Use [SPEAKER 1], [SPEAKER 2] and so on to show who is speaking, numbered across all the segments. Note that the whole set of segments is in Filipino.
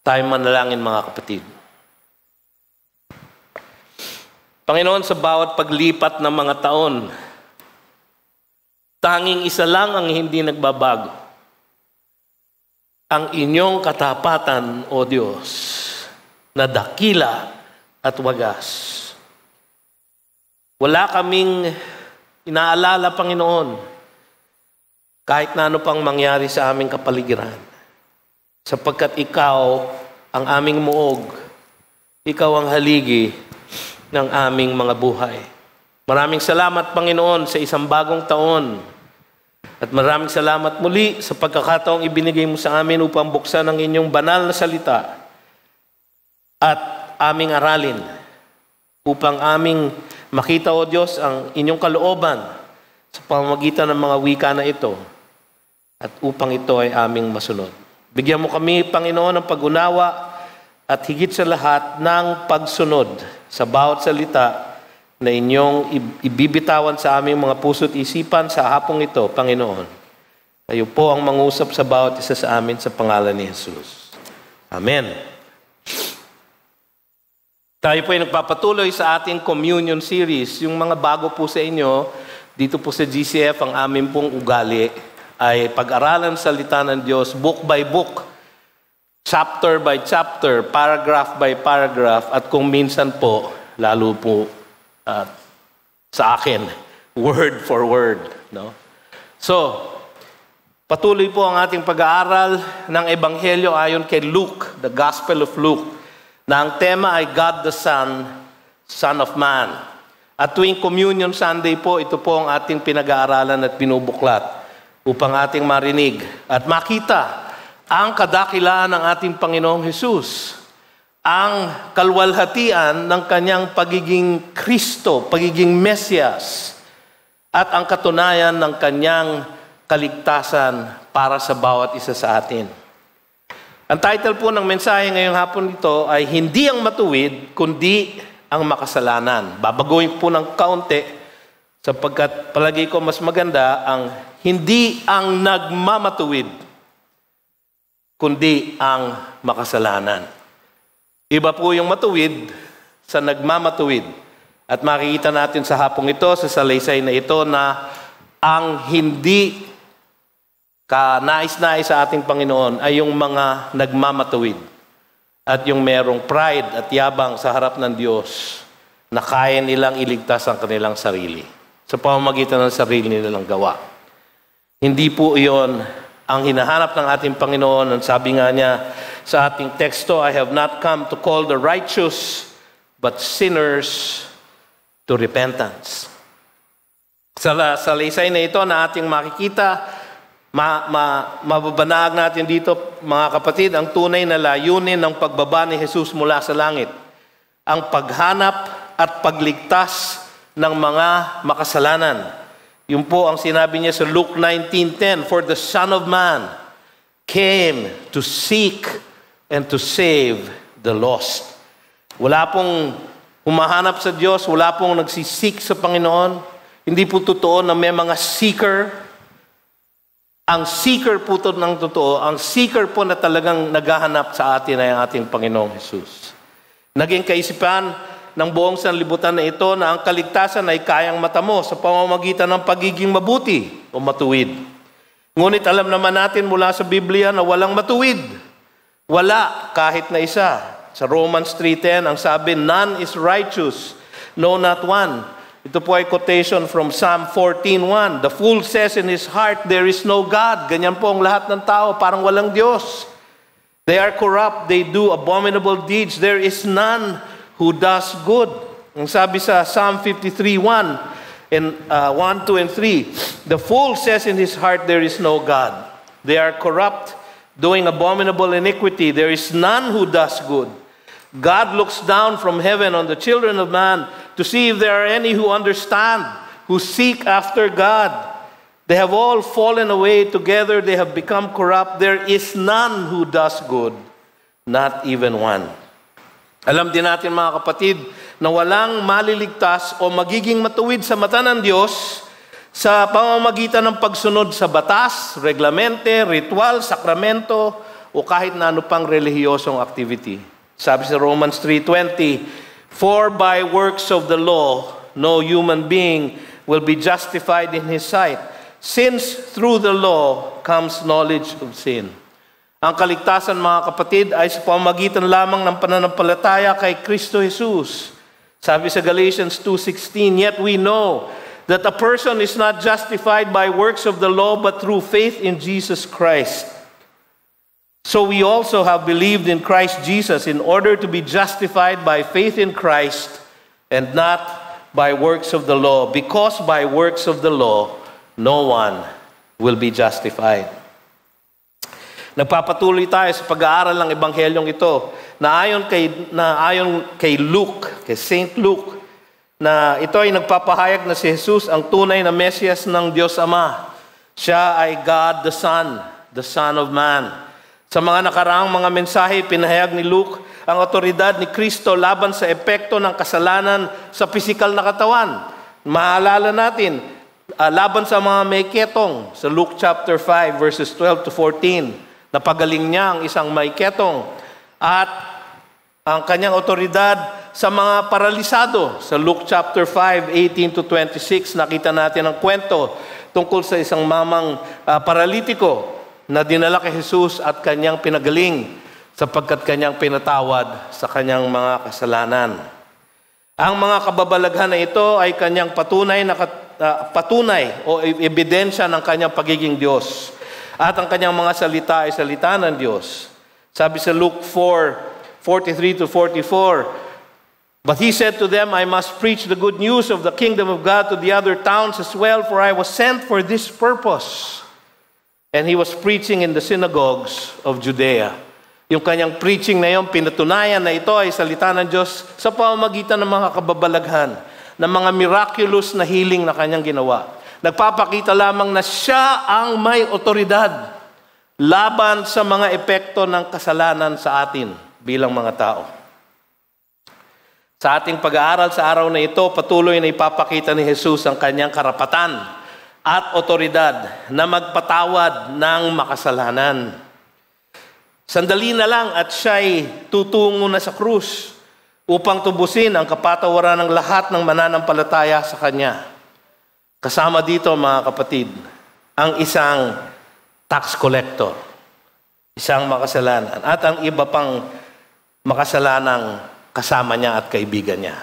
[SPEAKER 1] Tayo manalangin mga kapatid. Panginoon, sa bawat paglipat ng mga taon, tanging isa lang ang hindi nagbabago. Ang inyong katapatan, O Diyos, na dakila at wagas. Wala kaming inaalala, Panginoon, kahit na ano pang mangyari sa aming kapaligiran. Sapagkat Ikaw ang aming muog, Ikaw ang haligi ng aming mga buhay. Maraming salamat, Panginoon, sa isang bagong taon. At maraming salamat muli sa pagkakataong ibinigay mo sa amin upang buksan ang inyong banal na salita at aming aralin upang aming makita, O Diyos, ang inyong kalooban sa pamamagitan ng mga wika na ito at upang ito ay aming masunod. Bigyan mo kami, Panginoon, ng pag-unawa at higit sa lahat ng pagsunod sa bawat salita na inyong ibibitawan sa aming mga puso't isipan sa hapong ito, Panginoon. Kayo po ang mangusap sa bawat isa sa amin sa pangalan ni Jesus. Amen. Tayo po ay nagpapatuloy sa ating communion series. Yung mga bago po sa inyo, dito po sa GCF, ang amin pong ugali ay pag-aralan salita ng Diyos book by book, chapter by chapter, paragraph by paragraph, at kung minsan po, lalo po sa akin, word for word. No? So, patuloy po ang ating pag-aaral ng Ebanghelyo ayon kay Luke, the Gospel of Luke, na ang tema ay God the Son, Son of Man. At tuwing Communion Sunday po, ito po ang ating pinag-aaralan at binubuklat upang ating marinig at makita ang kadakilaan ng ating Panginoong Hesus, ang kalwalhatian ng kanyang pagiging Kristo, pagiging Mesyas, at ang katunayan ng kanyang kaligtasan para sa bawat isa sa atin. Ang title po ng mensahe ngayong hapon ito ay Hindi ang Matuwid, Kundi ang Makasalanan. Babaguhin po ng kaunti sapagkat palagi ko mas maganda ang hindi ang nagmamatuwid, kundi ang makasalanan. Iba po yung matuwid sa nagmamatuwid. At makikita natin sa hapong ito, sa salaysay na ito, na ang hindi kanais-nais sa ating Panginoon ay yung mga nagmamatuwid at yung merong pride at yabang sa harap ng Diyos na kaya nilang iligtas ang kanilang sarili sa pamamagitan ng sarili nilang gawa. Hindi po iyon ang hinahanap ng ating Panginoon. Ang sabi nga niya sa ating teksto, I have not come to call the righteous, but sinners to repentance. Sa salaysay na ito na ating makikita, mababanag natin dito, mga kapatid, ang tunay na layunin ng pagbaba ni Jesus mula sa langit. Ang paghanap at pagligtas ng mga makasalanan. Yun po ang sinabi niya sa Luke 19:10, For the Son of Man came to seek and to save the lost. Wala pong humahanap sa Diyos, wala pong nagsisik sa Panginoon. Hindi po totoo na may mga seeker. Ang seeker po ito ng totoo, ang seeker po na talagang naghahanap sa atin ay ang ating Panginoong Jesus. Naging kaisipan ng buong sanlibutan na ito na ang kaligtasan ay kayang matamo sa pamamagitan ng pagiging mabuti o matuwid. Ngunit alam naman natin mula sa Biblia na walang matuwid. Wala kahit na isa. Sa Romans 3:10, ang sabi, none is righteous, no not one. Ito po ay quotation from Psalm 14:1. The fool says in his heart, there is no God. Ganyan po ang lahat ng tao, parang walang Diyos. They are corrupt, they do abominable deeds. There is none who does good. Ang sabi sa Psalm 53:1 and 1, 2, and 3, the fool says in his heart, there is no God. They are corrupt, doing abominable iniquity. There is none who does good. God looks down from heaven on the children of man to see if there are any who understand, who seek after God. They have all fallen away together. They have become corrupt. There is none who does good, not even one. Alam din natin mga kapatid na walang maliligtas o magiging matuwid sa mata ng Diyos sa pamamagitan ng pagsunod sa batas, reglamente, ritual, sakramento o kahit na ano pang relihiyosong activity. Sabi sa Romans 3:20, "For by works of the law, no human being will be justified in his sight, since through the law comes knowledge of sin." Ang kaligtasan, mga kapatid, ay sa pamamagitan lamang ng pananampalataya kay Kristo Jesus. Sabi sa Galatians 2:16, "Yet we know that a person is not justified by works of the law, but through faith in Jesus Christ. So we also have believed in Christ Jesus in order to be justified by faith in Christ and not by works of the law, because by works of the law, no one will be justified." Nagpapatuloy tayo sa pag-aaral ng Ebanghelyong ito na ayon kay Luke, kay Saint Luke, na ito ay nagpapahayag na si Jesus ang tunay na Mesiyas ng Diyos Ama. Siya ay God the Son of Man. Sa mga nakaraang mga mensahe, pinahayag ni Luke ang otoridad ni Kristo laban sa epekto ng kasalanan sa pisikal na katawan. Maalala natin, laban sa mga may ketong, sa Luke chapter 5, verses 12 to 14, napagaling niya ang isang may ketong. At ang kanyang otoridad sa mga paralisado, sa Luke chapter 5, 18 to 26, nakita natin ang kwento tungkol sa isang mamang paralitiko na dinala kay Jesus at kanyang pinagaling sapagkat kanyang pinatawad sa kanyang mga kasalanan. Ang mga kababalaghan na ito ay kanyang patunay o ebidensya ng kanyang pagiging Diyos. At ang kanyang mga salita ay salita ng Diyos. Sabi sa Luke 4:43 to 44, "But he said to them, I must preach the good news of the kingdom of God to the other towns as well, for I was sent for this purpose." And he was preaching in the synagogues of Judea. Yung kanyang preaching na yun, pinatunayan na ito ay salita ng Diyos sa pamamagitan ng mga kababalaghan, ng mga miraculous na healing na kanyang ginawa. Nagpapakita lamang na siya ang may otoridad laban sa mga epekto ng kasalanan sa atin bilang mga tao. Sa ating pag-aaral sa araw na ito, patuloy na ipapakita ni Jesus ang kanyang karapatan at otoridad na magpatawad ng makasalanan. Sandali na lang at siya'y tutungo na sa krus upang tubusin ang kapatawaran ng lahat ng mananampalataya sa kanya. Kasama dito, mga kapatid, ang isang tax collector, isang makasalanan, at ang iba pang makasalanang kasama niya at kaibigan niya.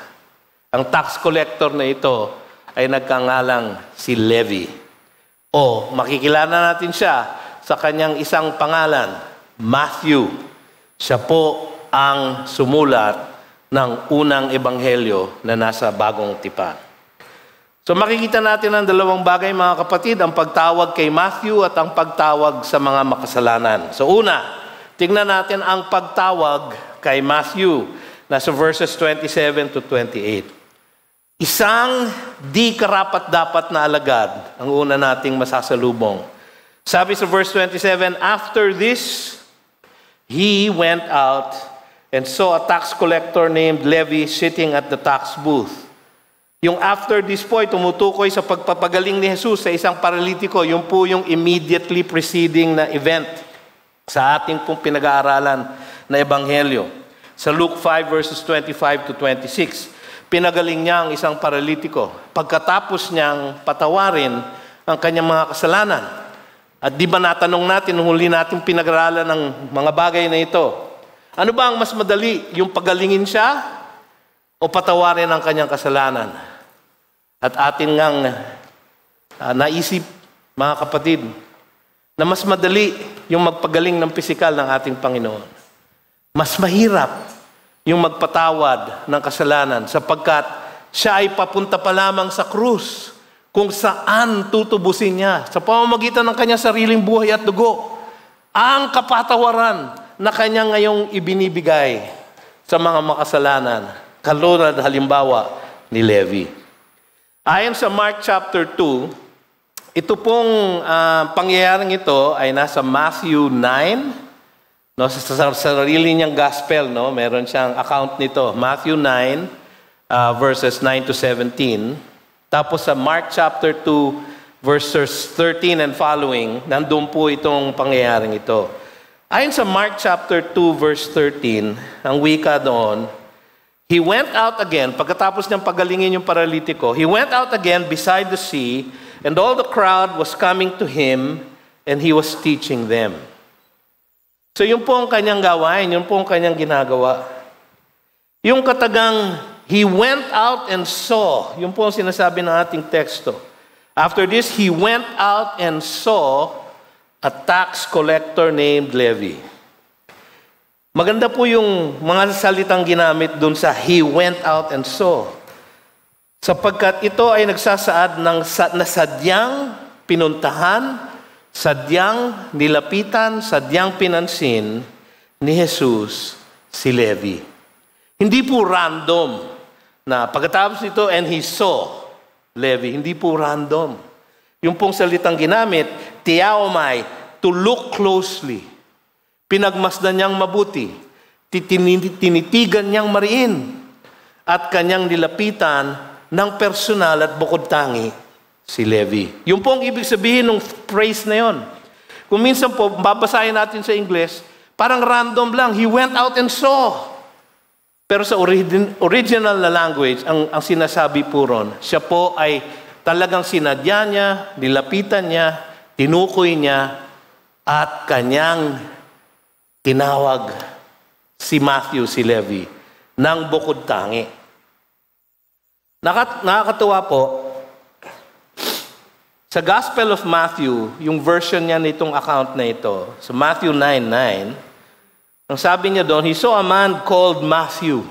[SPEAKER 1] Ang tax collector na ito ay nagkangalang si Levi. O makikilala natin siya sa kanyang isang pangalan, Matthew. Siya po ang sumulat ng unang ebanghelyo na nasa Bagong Tipan. So makikita natin ang dalawang bagay, mga kapatid, ang pagtawag kay Matthew at ang pagtawag sa mga makasalanan. So una, tingnan natin ang pagtawag kay Matthew. Nasa verses 27 to 28. Isang di karapat-dapat na alagad ang una nating masasalubong. Sabi sa verse 27, "After this, he went out and saw a tax collector named Levi sitting at the tax booth." Yung after this po ay tumutukoy sa pagpapagaling ni Jesus sa isang paralitiko. Yung po yung immediately preceding na event sa ating pong pinag-aaralan na ebanghelyo. Sa Luke 5 verses 25 to 26, pinagaling niya ang isang paralitiko pagkatapos niyang patawarin ang kanyang mga kasalanan. At di ba natanong natin, nung huli natin pinag-aaralan ng mga bagay na ito, ano ba ang mas madali? Yung pagalingin siya o patawarin ang kanyang kasalanan? At atin ngang naisip, mga kapatid, na mas madali yung magpagaling ng pisikal ng ating Panginoon. Mas mahirap yung magpatawad ng kasalanan sapagkat siya ay papunta pa lamang sa krus kung saan tutubusin niya sa pamamagitan ng kanyang sariling buhay at dugo ang kapatawaran na kanya ngayong ibinibigay sa mga makasalanan, katulad halimbawa ni Levi. Ayon sa Mark chapter 2, ito pong pangyayaring ito ay nasa Matthew 9. No, sa sarili niyang gospel, no, meron siyang account nito. Matthew 9, verses 9 to 17. Tapos sa Mark chapter 2, verses 13 and following, nandun po itong pangyayaring ito. Ayon sa Mark chapter 2 verse 13, ang wika doon, he went out again, pagkatapos niyang pagalingin yung paralitiko, he went out again beside the sea, and all the crowd was coming to him, and he was teaching them. So yun po ang kanyang gawain, yun po ang kanyang ginagawa. Yung katagang, he went out and saw, yun po ang sinasabi ng ating teksto. After this, he went out and saw a tax collector named Levi. Maganda po yung mga salitang ginamit dun sa he went out and saw. Sapagkat ito ay nagsasaad ng sadyang pinuntahan, sadyang nilapitan, sadyang pinansin ni Jesus si Levi. Hindi po random na pagkatapos nito and he saw Levi. Hindi po random. Yung pong salitang ginamit, tiaomai, to look closely. Pinagmasdan niyang mabuti. Tinitigan niyang mariin. At kanyang nilapitan ng personal at bukod tangi si Levi. Yung pong ibig sabihin ng phrase na yon. Kung minsan po, babasahin natin sa English, parang random lang. He went out and saw. Pero sa original na language, ang sinasabi po ron, siya po ay talagang sinadya niya, nilapitan niya, tinukoy niya, at kanyang tinawag si Matthew, si Levi, ng bukod tangi. Nakakatuwa po, sa Gospel of Matthew, yung version niya nitong account na ito, sa Matthew 9:9, ang sabi niya doon, he saw a man called Matthew.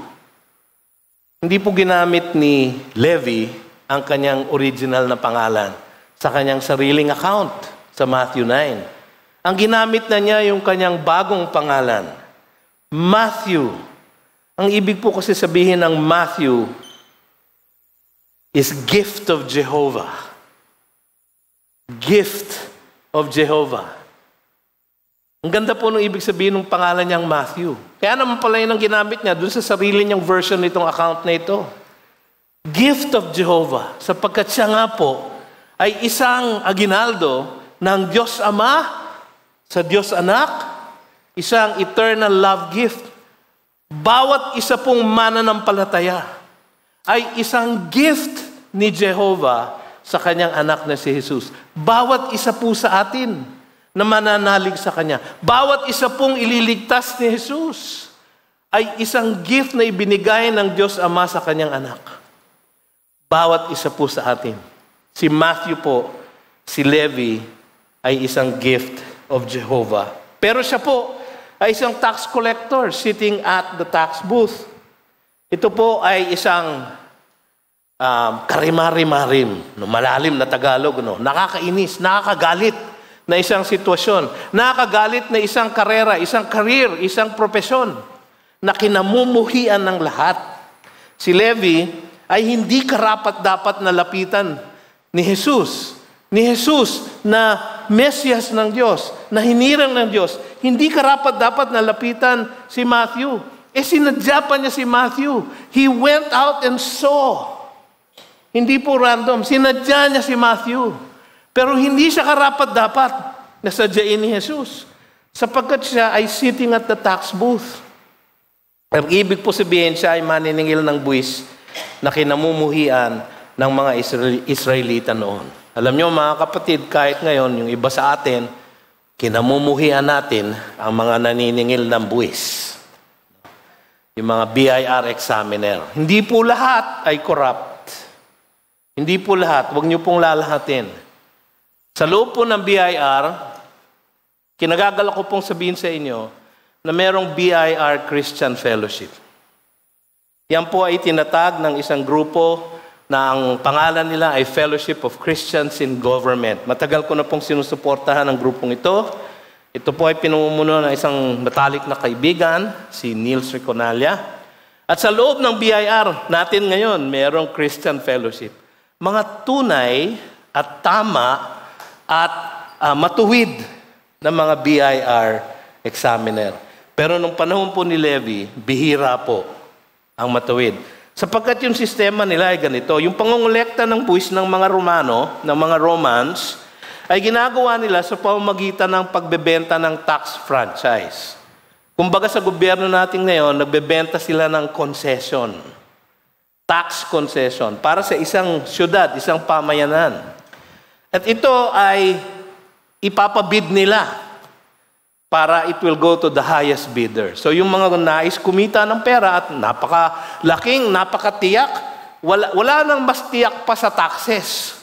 [SPEAKER 1] Hindi po ginamit ni Levi ang kanyang original na pangalan sa kanyang sariling account sa Matthew 9. Ang ginamit na niya yung kanyang bagong pangalan, Matthew. Ang ibig po kasi sabihin ng Matthew is gift of Jehovah. Gift of Jehovah. Ang ganda po nung ibig sabihin ng pangalan niyang Matthew. Kaya naman pala yun ang ginamit niya dun sa sarili niyang version nitong account na ito. Gift of Jehovah. Sapagkat siya nga po ay isang aginaldo ng Diyos Ama sa Diyos Anak. Isang eternal love gift. Bawat isa pong mananampalataya ay isang gift ni Jehovah sa kanyang anak na si Jesus. Bawat isa po sa atin na mananalig sa Kanya. Bawat isa pong ililigtas ni Jesus ay isang gift na ibinigay ng Diyos Ama sa Kanyang anak. Bawat isa po sa atin. Si Matthew po, si Levi, ay isang gift of Jehovah. Pero siya po ay isang tax collector sitting at the tax booth. Ito po ay isang karimari-marim, malalim na Tagalog, nakakainis, nakakagalit na isang sitwasyon, nakakagalit na isang karera, isang career, isang profesyon na kinamumuhian ng lahat. Si Levi ay hindi karapat-dapat na lapitan ni Jesus. Ni Jesus na Mesiyas ng Diyos, na hinirang ng Diyos. Hindi karapat-dapat na lapitan si Matthew. Sinadya pa niya si Matthew. He went out and saw. Hindi po random. Sinadya niya si Matthew. Pero hindi siya karapat-dapat na sadyain ni Jesus. Sapagkat siya ay sitting at the tax booth. Ang ibig po sabihin, siya ay maniningil ng buwis na kinamumuhian ng mga Israelita noon. Alam niyo mga kapatid, kahit ngayon, yung iba sa atin, kinamumuhian natin ang mga naniningil ng buwis. Yung mga BIR examiner. Hindi po lahat ay corrupt. Hindi po lahat. Huwag niyo pong lalahatin. Sa loob po ng BIR, kinagagala ko pong sabihin sa inyo na merong BIR Christian Fellowship. Yan po ay tinatag ng isang grupo na ang pangalan nila ay Fellowship of Christians in Government. Matagal ko na pong sinusuportahan ang grupong ito. Ito po ay pinamumuno ng isang matalik na kaibigan, si Niels Riconalia. At sa loob ng BIR natin ngayon, merong Christian Fellowship. Mga tunay at tama at matuwid ng mga BIR examiner. Pero nung panahon po ni Levi, bihira po ang matuwid. Sapagkat yung sistema nila ay ganito, yung pangongolekta ng buwis ng mga Romano, ng mga Romans, ay ginagawa nila sa pamamagitan ng pagbebenta ng tax franchise. Kumbaga sa gobyerno natin ngayon, nagbebenta sila ng concession. Tax concession para sa isang syudad, isang pamayanan. At ito ay ipapabid nila para it will go to the highest bidder. So yung mga nais kumita ng pera at napakatiyak, wala nang mas tiyak pa sa taxes.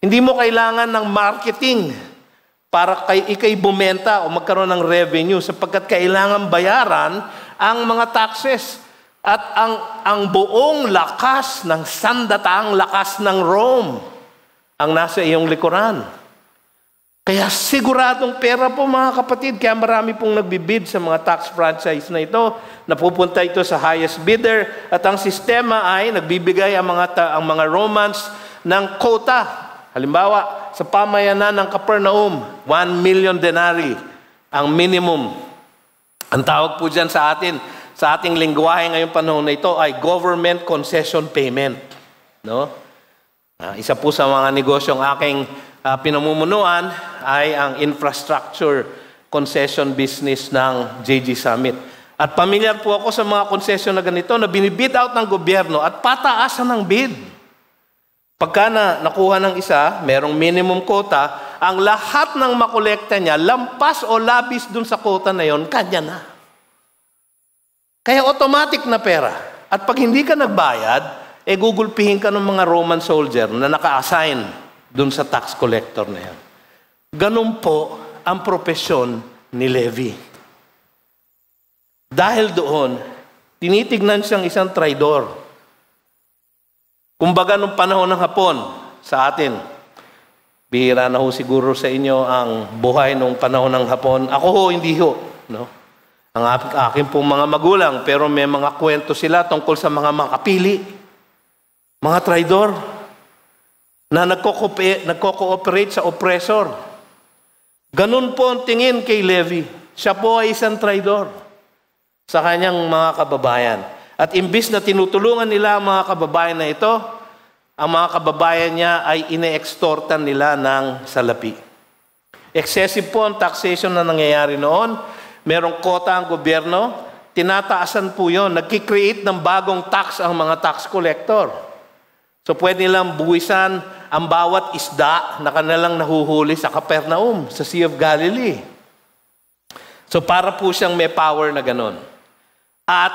[SPEAKER 1] Hindi mo kailangan ng marketing para ikay bumenta o magkaroon ng revenue sapagkat kailangan bayaran ang mga taxes. At ang buong lakas ng sandataang lakas ng Rome ang nasa iyong likuran. Kaya siguradong pera po mga kapatid, kaya marami pong nagbibid sa mga tax franchise na ito. Napupunta ito sa highest bidder at ang sistema ay nagbibigay ang mga Romans ng quota. Halimbawa, sa pamayanan ng Capernaum, 1 million denarii ang minimum. Ang tawag po dyan sa ating lingwahe ngayong panahon na ito ay government concession payment. No? Isa po sa mga negosyong aking pinamumunuan ay ang infrastructure concession business ng JG Summit. At pamilyar po ako sa mga concession na ganito na binibid out ng gobyerno at pataasan ng bid. Pagka nakuha ng isa, merong minimum quota, ang lahat ng makolekta niya, lampas o labis dun sa quota na yon, kanya na. Kaya automatic na pera. At pag hindi ka nagbayad, gugulpihin ka ng mga Roman soldier na naka-assign dun sa tax collector na yan. Ganun po ang propesyon ni Levi. Dahil doon, tinitignan siyang isang traidor. Kumbaga nung panahon ng Hapon sa atin, bihira na ho siguro sa inyo ang buhay nung panahon ng Hapon. Ako ho, hindi ho. No? Ang aking pong mga magulang, pero may mga kwento sila tungkol sa mga makapili. Mga traidor na nagko-cooperate sa oppressor. Ganun po ang tingin kay Levi. Siya po ay isang traidor sa kanyang mga kababayan. At imbis na tinutulungan nila ang mga kababayan na ito, ang mga kababayan niya ay ine-extortan nila ng salapi. Excessive po ang taxation na nangyayari noon. Merong quota ang gobyerno, tinataasan po yun. Nagkikreate ng bagong tax ang mga tax collector. So pwede nilang buwisan ang bawat isda na kanilang nahuhuli sa Capernaum, sa Sea of Galilee. So para po siyang may power na ganon. At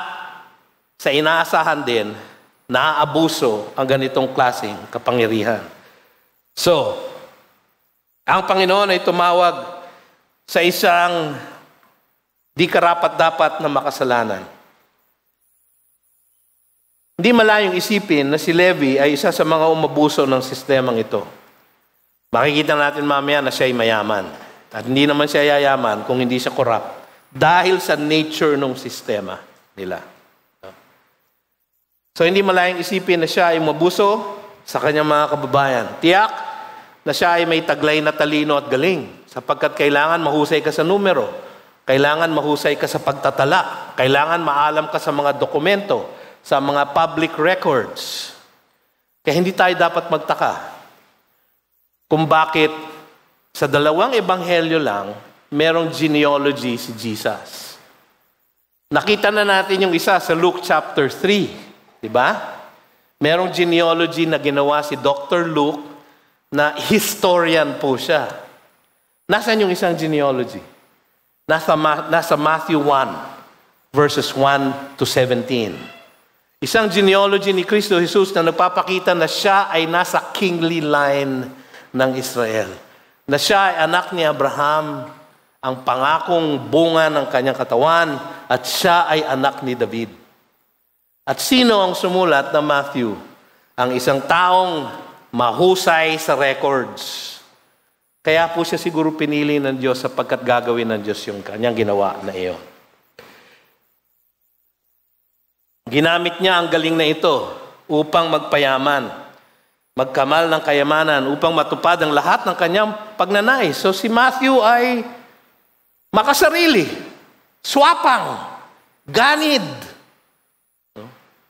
[SPEAKER 1] sa inaasahan din, naaabuso ang ganitong klaseng kapangyarihan. So, ang Panginoon ay tumawag sa isang di karapat-dapat na makasalanan. Hindi malayong isipin na si Levi ay isa sa mga umabuso ng sistemang ito. Makikita natin mamaya na siya ay mayaman. At hindi naman siya yayaman kung hindi siya corrupt. Dahil sa nature ng sistema nila. So hindi malayang isipin na siya ay umabuso sa kanyang mga kababayan. Tiyak na siya ay may taglay na talino at galing. Sapagkat kailangan mahusay ka sa numero. Kailangan mahusay ka sa pagtatala. Kailangan maalam ka sa mga dokumento, sa mga public records. Kaya hindi tayo dapat magtaka kung bakit sa dalawang ebanghelyo lang, merong genealogy si Jesus. Nakita na natin yung isa sa Luke chapter 3. Diba? Merong genealogy na ginawa si Dr. Luke na historian po siya. Nasaan yung isang genealogy? Nasa Matthew 1, verses 1 to 17. Isang genealogy ni Kristo Jesus na nagpapakita na siya ay nasa kingly line ng Israel. Na siya ay anak ni Abraham, ang pangakong bunga ng kanyang katawan, at siya ay anak ni David. At sino ang sumulat na Matthew? Ang isang taong mahusay sa records. Kaya po siya siguro pinili ng Diyos sapagkat gagawin ng Diyos yung kanyang ginawa na iyon. Ginamit niya ang galing na ito upang magpayaman, magkamal ng kayamanan, upang matupad ang lahat ng kanyang pagnanais. So si Matthew ay makasarili, swapang, ganid.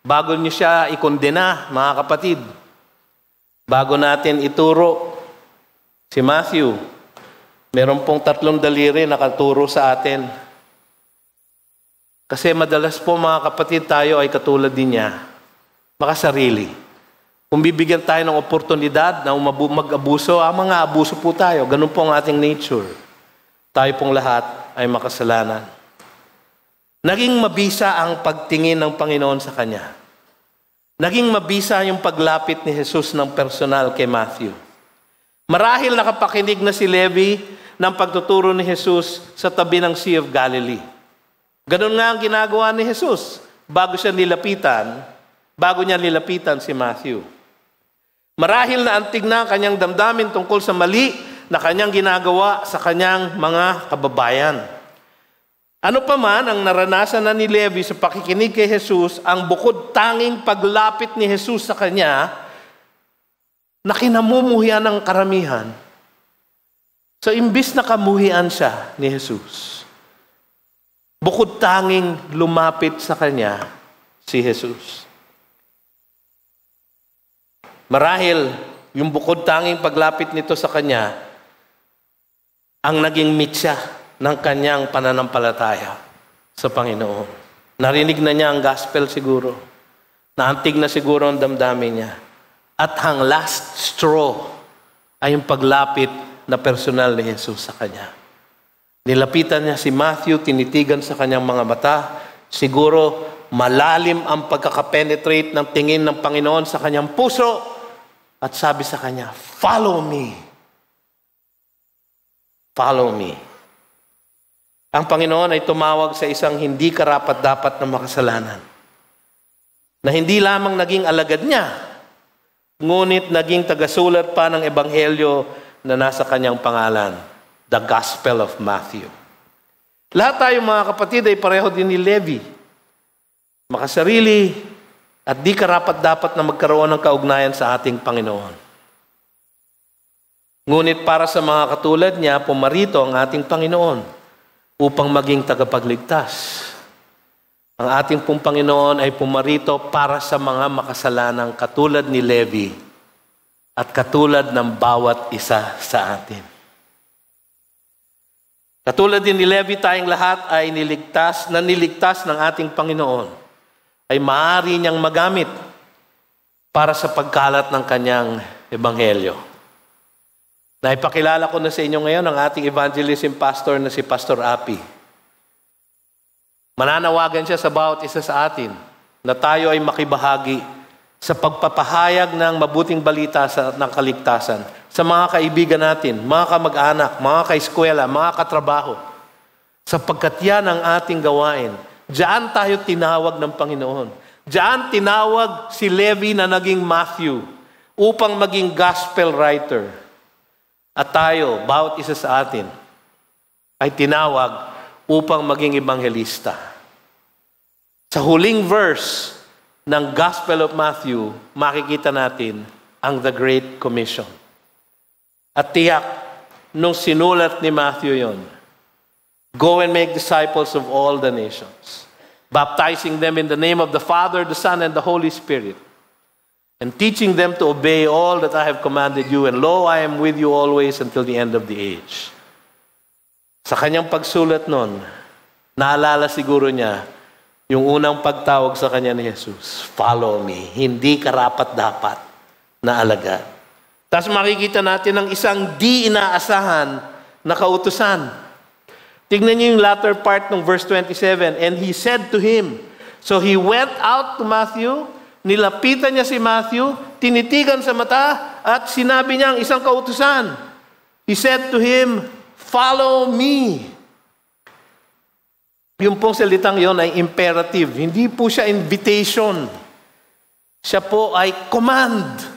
[SPEAKER 1] Bago niyo siya ikondena, mga kapatid, bago natin ituro Si Matthew, meron pong 3 daliri nakaturo sa atin. Kasi madalas po mga kapatid tayo ay katulad din niya, makasarili. Kung bibigyan tayo ng oportunidad na mag-abuso, mga abuso po tayo. Ganun po ang ating nature. Tayo pong lahat ay makasalanan. Naging mabisa ang pagtingin ng Panginoon sa Kanya. Naging mabisa yung paglapit ni Jesus ng personal kay Matthew. Marahil nakapakinig na si Levi ng pagtuturo ni Jesus sa tabi ng Sea of Galilee. Ganun nga ang ginagawa ni Jesus bago niya nilapitan si Matthew. Marahil na antig na ang kanyang damdamin tungkol sa mali na kanyang ginagawa sa kanyang mga kababayan. Ano pa man ang naranasan na ni Levi sa pakikinig kay Jesus, ang bukod tanging paglapit ni Jesus sa kanya, na kinamumuhian ng karamihan. So imbis na kamuhian siya ni Jesus, bukod tanging lumapit sa kanya si Jesus. Marahil, yung bukod tanging paglapit nito sa kanya, ang naging mitya ng kanyang pananampalataya sa Panginoon. Narinig na niya ang gospel siguro. Naantig na siguro ang damdamin niya. At ang last straw ay yung paglapit na personal ni Jesus sa kanya. Nilapitan niya si Matthew, tinitigan sa kanyang mga mata. Siguro malalim ang pagkakapenetrate ng tingin ng Panginoon sa kanyang puso. At sabi sa kanya, "Follow me. Follow me." Ang Panginoon ay tumawag sa isang hindi karapat-dapat na makasalanan. Na hindi lamang naging alagad niya, ngunit naging tagasulat pa ng ebanghelyo na nasa kanyang pangalan, the Gospel of Matthew. Lahat tayo mga kapatid ay pareho din ni Levi. Makasarili, at di karapat-dapat na magkaroon ng kaugnayan sa ating Panginoon. Ngunit para sa mga katulad niya, pumarito ang ating Panginoon upang maging tagapagligtas. Ang ating pong Panginoon ay pumarito para sa mga makasalanang katulad ni Levi at katulad ng bawat isa sa atin. Katulad din ni Levi, tayong lahat ay niligtas ng ating Panginoon ay maaari niyang magamit para sa pagkalat ng kanyang ebanghelyo. Naipakilala ko na sa inyo ngayon ang ating evangelism pastor na si Pastor Api. Mananawagan siya sa bawat isa sa atin na tayo ay makibahagi sa pagpapahayag ng mabuting balita ng kaligtasan sa mga kaibigan natin, mga kamag-anak, mga kaeskwela, mga katrabaho. Sapagkat yan ang ating gawain. Diyan tayo tinawag ng Panginoon. Diyan tinawag si Levi na naging Matthew upang maging gospel writer. At tayo, bawat isa sa atin, ay tinawag upang maging ebanghelista. Sa huling verse ng Gospel of Matthew, makikita natin ang The Great Commission. At tiyak, nung sinulat ni Matthew yon, "Go and make disciples of all the nations, baptizing them in the name of the Father, the Son, and the Holy Spirit, and teaching them to obey all that I have commanded you, and lo, I am with you always until the end of the age." Sa kanyang pagsulat nun, naalala siguro niya yung unang pagtawag sa kanya ni Jesus, "Follow me." Hindi karapat-dapat na alagad. Tapos makikita natin ang isang di inaasahan na kautusan. Tignan niyo yung latter part ng verse 27. "And he said to him," so he went out to Matthew, nilapitan niya si Matthew, tinitigan sa mata, at sinabi niya ang isang kautusan. He said to him, "Follow me." Yung pong salitang yon ay imperative. Hindi po siya invitation. Siya po ay command.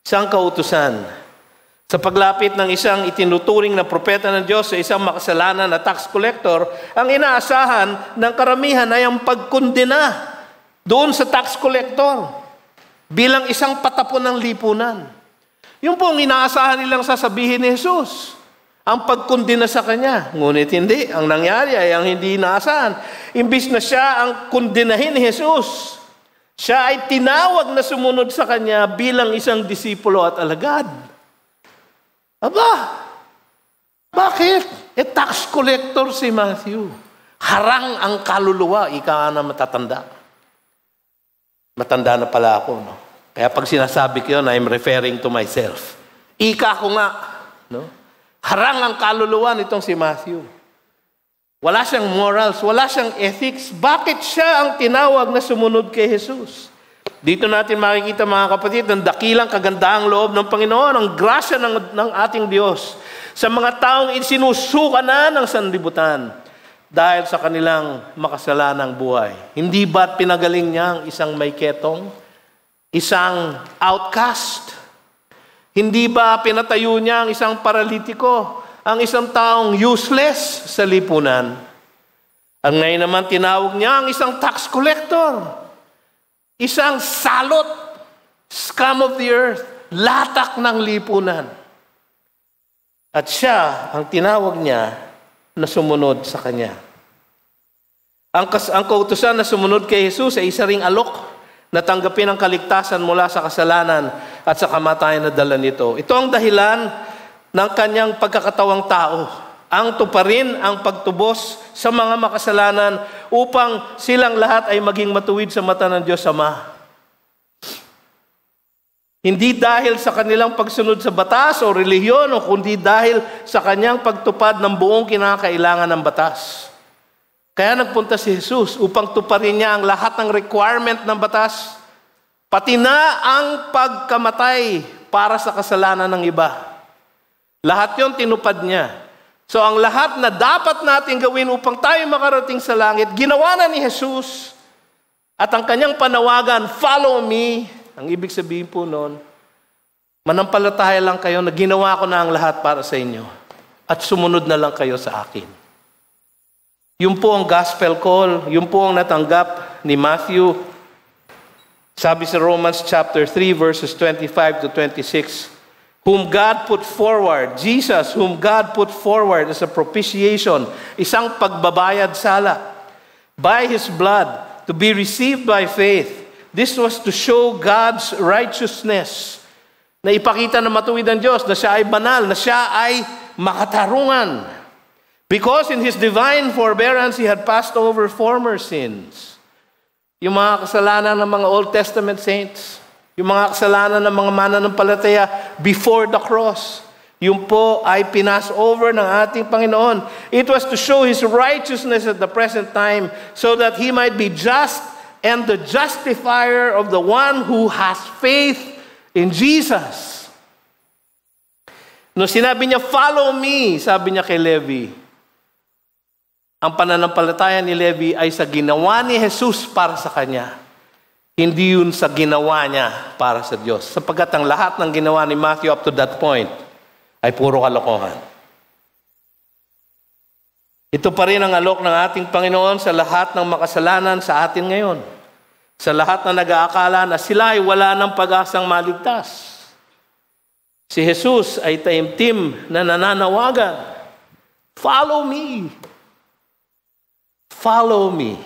[SPEAKER 1] Isang kautusan. Sa paglapit ng isang itinuturing na propeta ng Diyos sa isang makasalanan na tax collector, ang inaasahan ng karamihan ay ang pagkondena doon sa tax collector bilang isang patapon ng lipunan. Yung pong inaasahan nilang sasabihin ni Jesus, ang pagkondena sa kanya. Ngunit hindi. Ang nangyari ay ang hindi inaasahan. Imbis na siya ang kondenahin ni Jesus, siya ay tinawag na sumunod sa kanya bilang isang disipulo at alagad. Aba, bakit? Tax collector si Matthew. Harang ang kaluluwa, ika na matatanda. Matanda na pala ako, no? Kaya pag sinasabi ko yun, I'm referring to myself. Ika ko nga, no? Harang ang kaluluwa nitong si Matthew. Wala siyang morals, wala siyang ethics. Bakit siya ang tinawag na sumunod kay Jesus? Dito natin makikita, mga kapatid, ang dakilang kagandahang loob ng Panginoon, ang grasya ng ating Diyos sa mga taong isinusuka na ng sanlibutan dahil sa kanilang makasalanang buhay. Hindi ba't pinagaling niya ang isang may ketong, isang outcast? Hindi ba pinatayo niya ang isang paralitiko, ang isang taong useless sa lipunan? Ang ngayon naman tinawag niya ang isang tax collector, isang salot, scum of the earth, latak ng lipunan. At siya ang tinawag niya na sumunod sa kanya. Ang kautusan na sumunod kay Jesus ay isa ring alok na tanggapin ang kaligtasan mula sa kasalanan at sa kamatayan na dala nito. Ito ang dahilan ng kanyang pagkakatawang tao. Ang tuparin ang pagtubos sa mga makasalanan upang silang lahat ay maging matuwid sa mata ng Diyos Ama. Hindi dahil sa kanilang pagsunod sa batas o relihiyon, o kundi dahil sa kanyang pagtupad ng buong kinakailangan ng batas. Kaya nagpunta si Jesus upang tuparin niya ang lahat ng requirement ng batas, pati na ang pagkamatay para sa kasalanan ng iba. Lahat yon tinupad niya. So ang lahat na dapat natin gawin upang tayo makarating sa langit, ginawa na ni Jesus. At ang kanyang panawagan, follow me, ang ibig sabihin po noon, manampalataya lang kayo na ginawa ko na ang lahat para sa inyo. At sumunod na lang kayo sa akin. Yun po ang gospel call, yun po ang natanggap ni Matthew. Sabi sa Romans chapter 3 verses 25 to 26, whom God put forward, Jesus, whom God put forward as a propitiation, isang pagbabayad sala, by His blood, to be received by faith. This was to show God's righteousness, na ipakita na matuwid ang Diyos, na siya ay banal, na siya ay makatarungan. Because in His divine forbearance, He had passed over former sins. Yung mga kasalanan ng mga Old Testament saints, yung mga kasalanan ng mga mananampalataya before the cross, yung po ay pinas over ng ating Panginoon. It was to show His righteousness at the present time so that He might be just and the justifier of the one who has faith in Jesus. No sinabi niya, follow me, sabi niya kay Levi, ang pananampalataya ni Levi ay sa ginawa ni Jesus para sa kanya. Hindi yun sa ginawa niya para sa Diyos. Sapagkat ang lahat ng ginawa ni Matthew up to that point ay puro kalokohan. Ito pa rin ang alok ng ating Panginoon sa lahat ng makasalanan sa atin ngayon. Sa lahat na nag-aakala na sila ay wala ng pag-asang maligtas. Si Jesus ay taimtim na nananawagan, follow me. Follow me.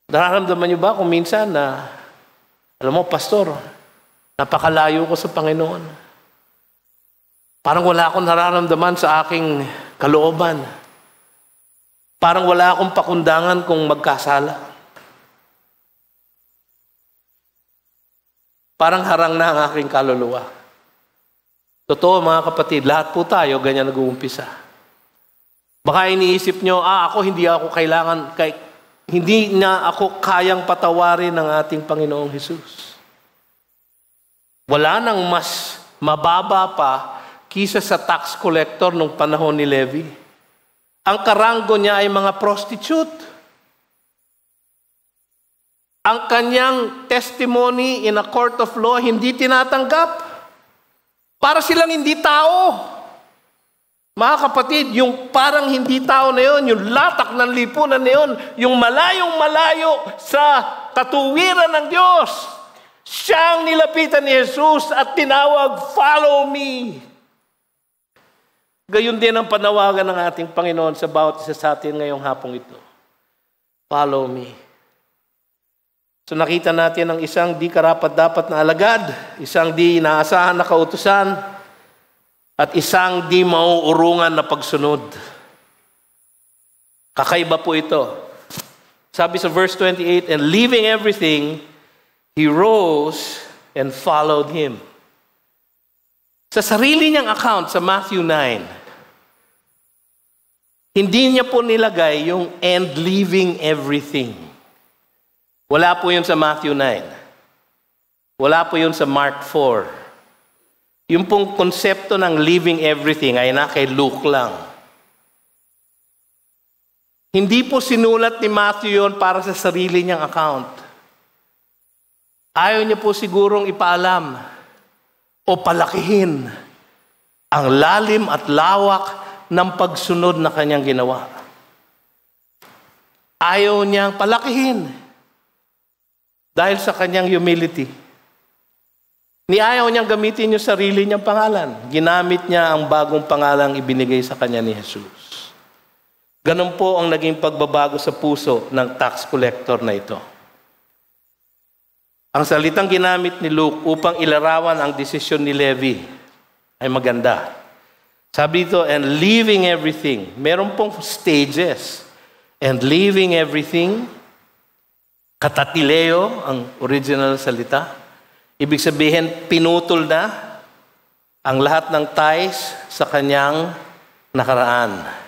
[SPEAKER 1] Nararamdaman niyo ba kung minsan na, alam mo, pastor, napakalayo ko sa Panginoon. Parang wala akong nararamdaman sa aking kalooban. Parang wala akong pakundangan kung magkasala. Parang harang na ang aking kaluluwa. Totoo mga kapatid, lahat po tayo ganyan nag-uumpisa. Baka iniisip nyo, hindi na ako kayang patawarin ng ating Panginoong Hesus. Wala nang mas mababa pa kisa sa tax collector nung panahon ni Levi. Ang karanggo niya ay mga prostitute. Ang kanyang testimony in a court of law hindi tinatanggap. Para silang hindi tao. Mga kapatid, yung parang hindi tao na yun, yung latak ng lipunan na yun, yung malayong malayo sa katuwiran ng Diyos, siyang nilapitan ni Jesus at tinawag, follow me. Gayon din ang panawagan ng ating Panginoon sa bawat isa sa atin ngayong hapong ito. Follow me. So nakita natin ang isang di karapat-dapat na alagad, isang di inaasahan na kautusan, at isang di mauurungan na pagsunod. Kakaiba po ito. Sabi sa verse 28, and leaving everything, he rose and followed him. Sa sarili niyang account sa Matthew 9, hindi niya po nilagay yung and leaving everything. Wala po yun sa Matthew 9. Wala po yun sa Mark 4. Yung pong konsepto ng leaving everything ay na kay Luke lang. Hindi po sinulat ni Matthew yun para sa sarili niyang account. Ayaw niya po sigurong ipaalam o palakihin ang lalim at lawak ng pagsunod na kanyang ginawa. Ayaw niyang palakihin dahil sa kanyang humility. Ayaw niyang gamitin yung sarili niyang pangalan. Ginamit niya ang bagong pangalang ibinigay sa kanya ni Jesus. Ganun po ang naging pagbabago sa puso ng tax collector na ito. Ang salitang ginamit ni Luke upang ilarawan ang desisyon ni Levi ay maganda. Sabi dito, and leaving everything. Meron pong stages. And leaving everything, katatileo, ang original salita. Ibig sabihin, pinutol na ang lahat ng ties sa kanyang nakaraan.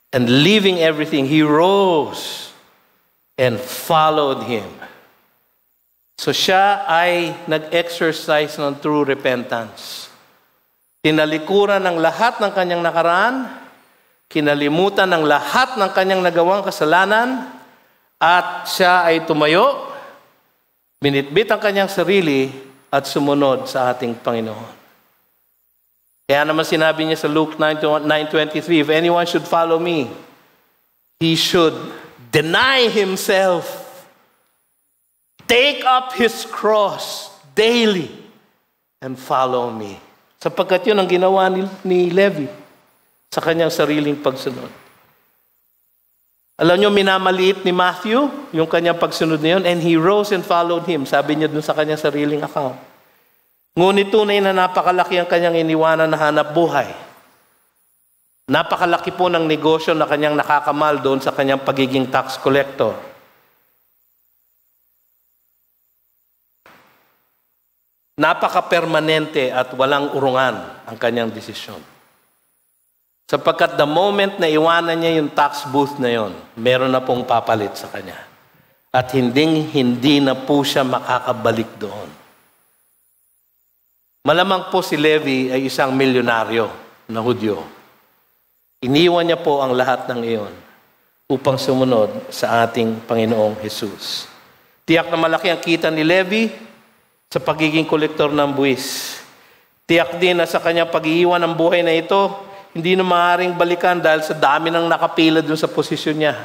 [SPEAKER 1] And leaving everything, he rose and followed him. So siya ay nag-exercise ng true repentance. Tinalikuran ng lahat ng kanyang nakaraan, kinalimutan ng lahat ng kanyang nagawang kasalanan, at siya ay tumayo, binitbit ang kanyang sarili, at sumunod sa ating Panginoon. Kaya naman sinabi niya sa Luke 9:23, if anyone should follow me, he should deny himself, take up his cross daily, and follow me. Sapagkat yun ang ginawa ni Levi sa kanyang sariling pagsunod. Alam nyo, minamaliit ni Matthew yung kanyang pagsunod na yun, and he rose and followed him. Sabi niya dun sa kanyang sariling account. Ngunit tunay na napakalaki ang kanyang iniwanan na hanap buhay. Napakalaki po ng negosyo na kanyang nakakamal doon sa kanyang pagiging tax collector. Napaka-permanente at walang urungan ang kanyang desisyon. Sapagkat the moment na iwanan niya yung tax booth na yon, meron na pong papalit sa kanya. At hindi na po siya makakabalik doon. Malamang po si Levi ay isang milyonaryo na Hudyo. Iniwan niya po ang lahat ng iyon upang sumunod sa ating Panginoong Jesus. Tiyak na malaki ang kita ni Levi sa pagiging kolektor ng buwis. Tiyak din na sa kanyang pag-iiwan ng buhay na ito, hindi na maaaring balikan dahil sa dami ng nakapila dun sa posisyon niya.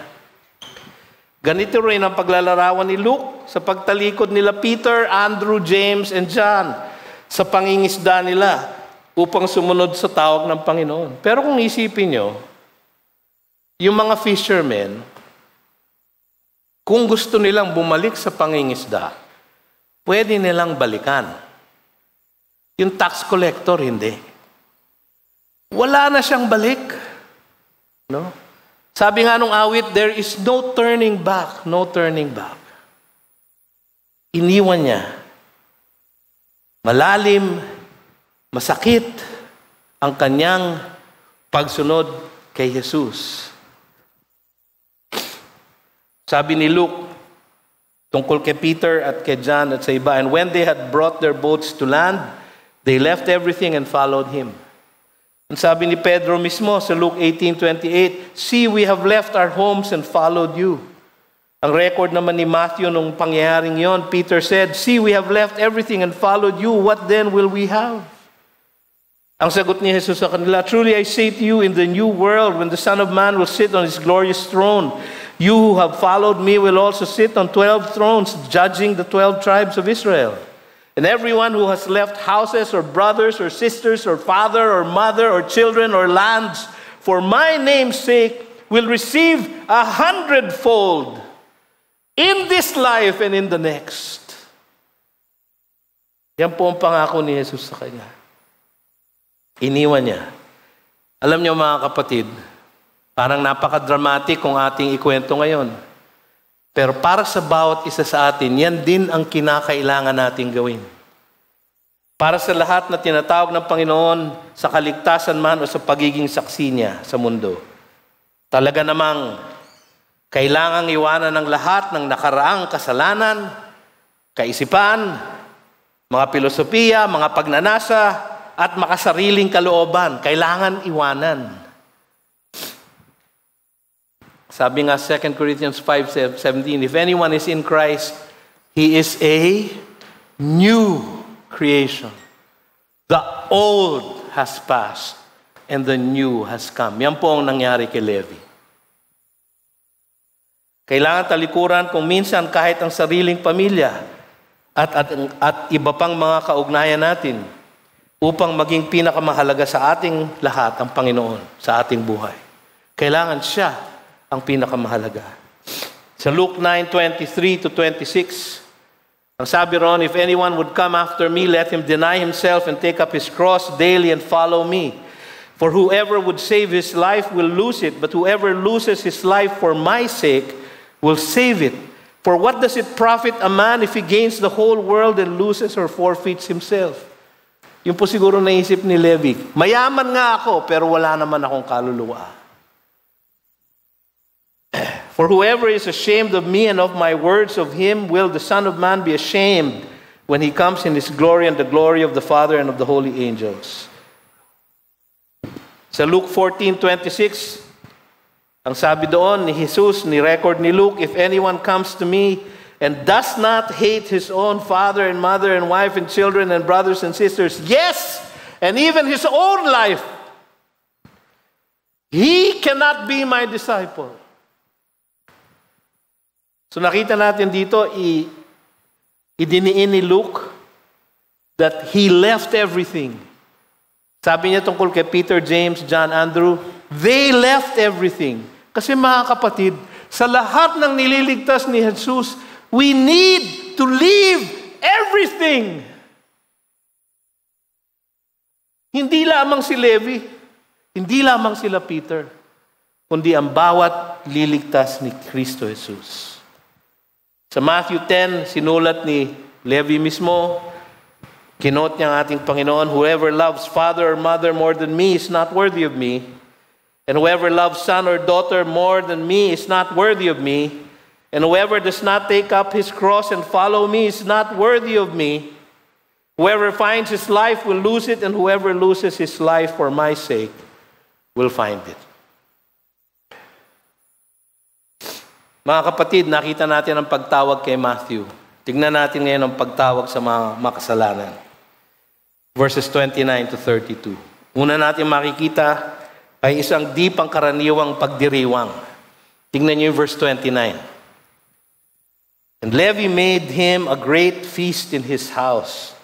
[SPEAKER 1] Ganito rin ang paglalarawan ni Luke sa pagtalikod nila Peter, Andrew, James, and John sa pangingisda nila upang sumunod sa tawag ng Panginoon. Pero kung isipin nyo, yung mga fishermen, kung gusto nilang bumalik sa pangingisda, pwede nilang balikan. Yung tax collector, hindi. Wala na siyang balik. No? Sabi nga nung awit, there is no turning back. No turning back. Iniwan niya. Malalim, masakit ang kanyang pagsunod kay Jesus. Sabi ni Luke, tungkol kay Peter at kay John at sa iba, and when they had brought their boats to land, they left everything and followed him. And sabi ni Pedro mismo sa Luke 18:28, see, we have left our homes and followed you. Ang record naman ni Matthew nung pangyayaring yon, Peter said, see, we have left everything and followed you. What then will we have? Ang sagot ni Jesus sa kanila, truly I say to you, in the new world, when the Son of Man will sit on his glorious throne, you who have followed me will also sit on 12 thrones, judging the 12 tribes of Israel. And everyone who has left houses or brothers or sisters or father or mother or children or lands for my name's sake will receive 100-fold in this life and in the next. Yan po ang pangako ni Jesus sa kanya. Iniwan niya. Alam niyo mga kapatid, parang napaka-dramatic kung ating ikwento ngayon. Pero para sa bawat isa sa atin, yan din ang kinakailangan nating gawin. Para sa lahat na tinatawag ng Panginoon sa kaligtasan man o sa pagiging saksi niya sa mundo. Talaga namang kailangang iwanan ng lahat ng nakaraang kasalanan, kaisipan, mga filosofiya, mga pagnanasa, at makasariling kalooban. Kailangan iwanan. Sabi nga 2 Corinthians 5:17, if anyone is in Christ, he is a new creation. The old has passed and the new has come. Yan po ang nangyari kay Levi. Kailangan talikuran kung minsan kahit ang sariling pamilya at iba pang mga kaugnayan natin upang maging pinakamahalaga sa ating lahat ang Panginoon sa ating buhay. Kailangan siya ang pinakamahalaga. Sa Luke 9:23-26, ang sabi ron, if anyone would come after me, let him deny himself and take up his cross daily and follow me. For whoever would save his life will lose it, but whoever loses his life for my sake will save it. For what does it profit a man if he gains the whole world and loses or forfeits himself? Yung po siguro naisip ni Levi, mayaman nga ako, pero wala naman akong kaluluwa. For whoever is ashamed of me and of my words, of him will the Son of Man be ashamed when he comes in his glory and the glory of the Father and of the holy angels. Sa Luke 14:26, ang sabi doon ni Jesus, ni-record ni Luke, if anyone comes to me and does not hate his own father and mother and wife and children and brothers and sisters, yes, and even his own life, he cannot be my disciple. So nakita natin dito, idiniin ni Luke that he left everything. Sabi niya tungkol kay Peter, James, John, Andrew, they left everything. Kasi mga kapatid, sa lahat ng nililigtas ni Jesus, we need to leave everything. Hindi lamang si Levi, hindi lamang sila Peter, kundi ang bawat liligtas ni Kristo Jesus. Sa Matthew 10, sinulat ni Levi mismo, kinote niya ang ating Panginoon, whoever loves father or mother more than me is not worthy of me. And whoever loves son or daughter more than me is not worthy of me. And whoever does not take up his cross and follow me is not worthy of me. Whoever finds his life will lose it, and whoever loses his life for my sake will find it. Mga kapatid, nakita natin ang pagtawag kay Matthew. Tingnan natin ngayon ang pagtawag sa mga makasalanan. Verses 29-32. Una natin makikita ay isang di pangkaraniwang pagdiriwang. Tingnan niyo yung verse 29. And Levi made him a great feast in his house.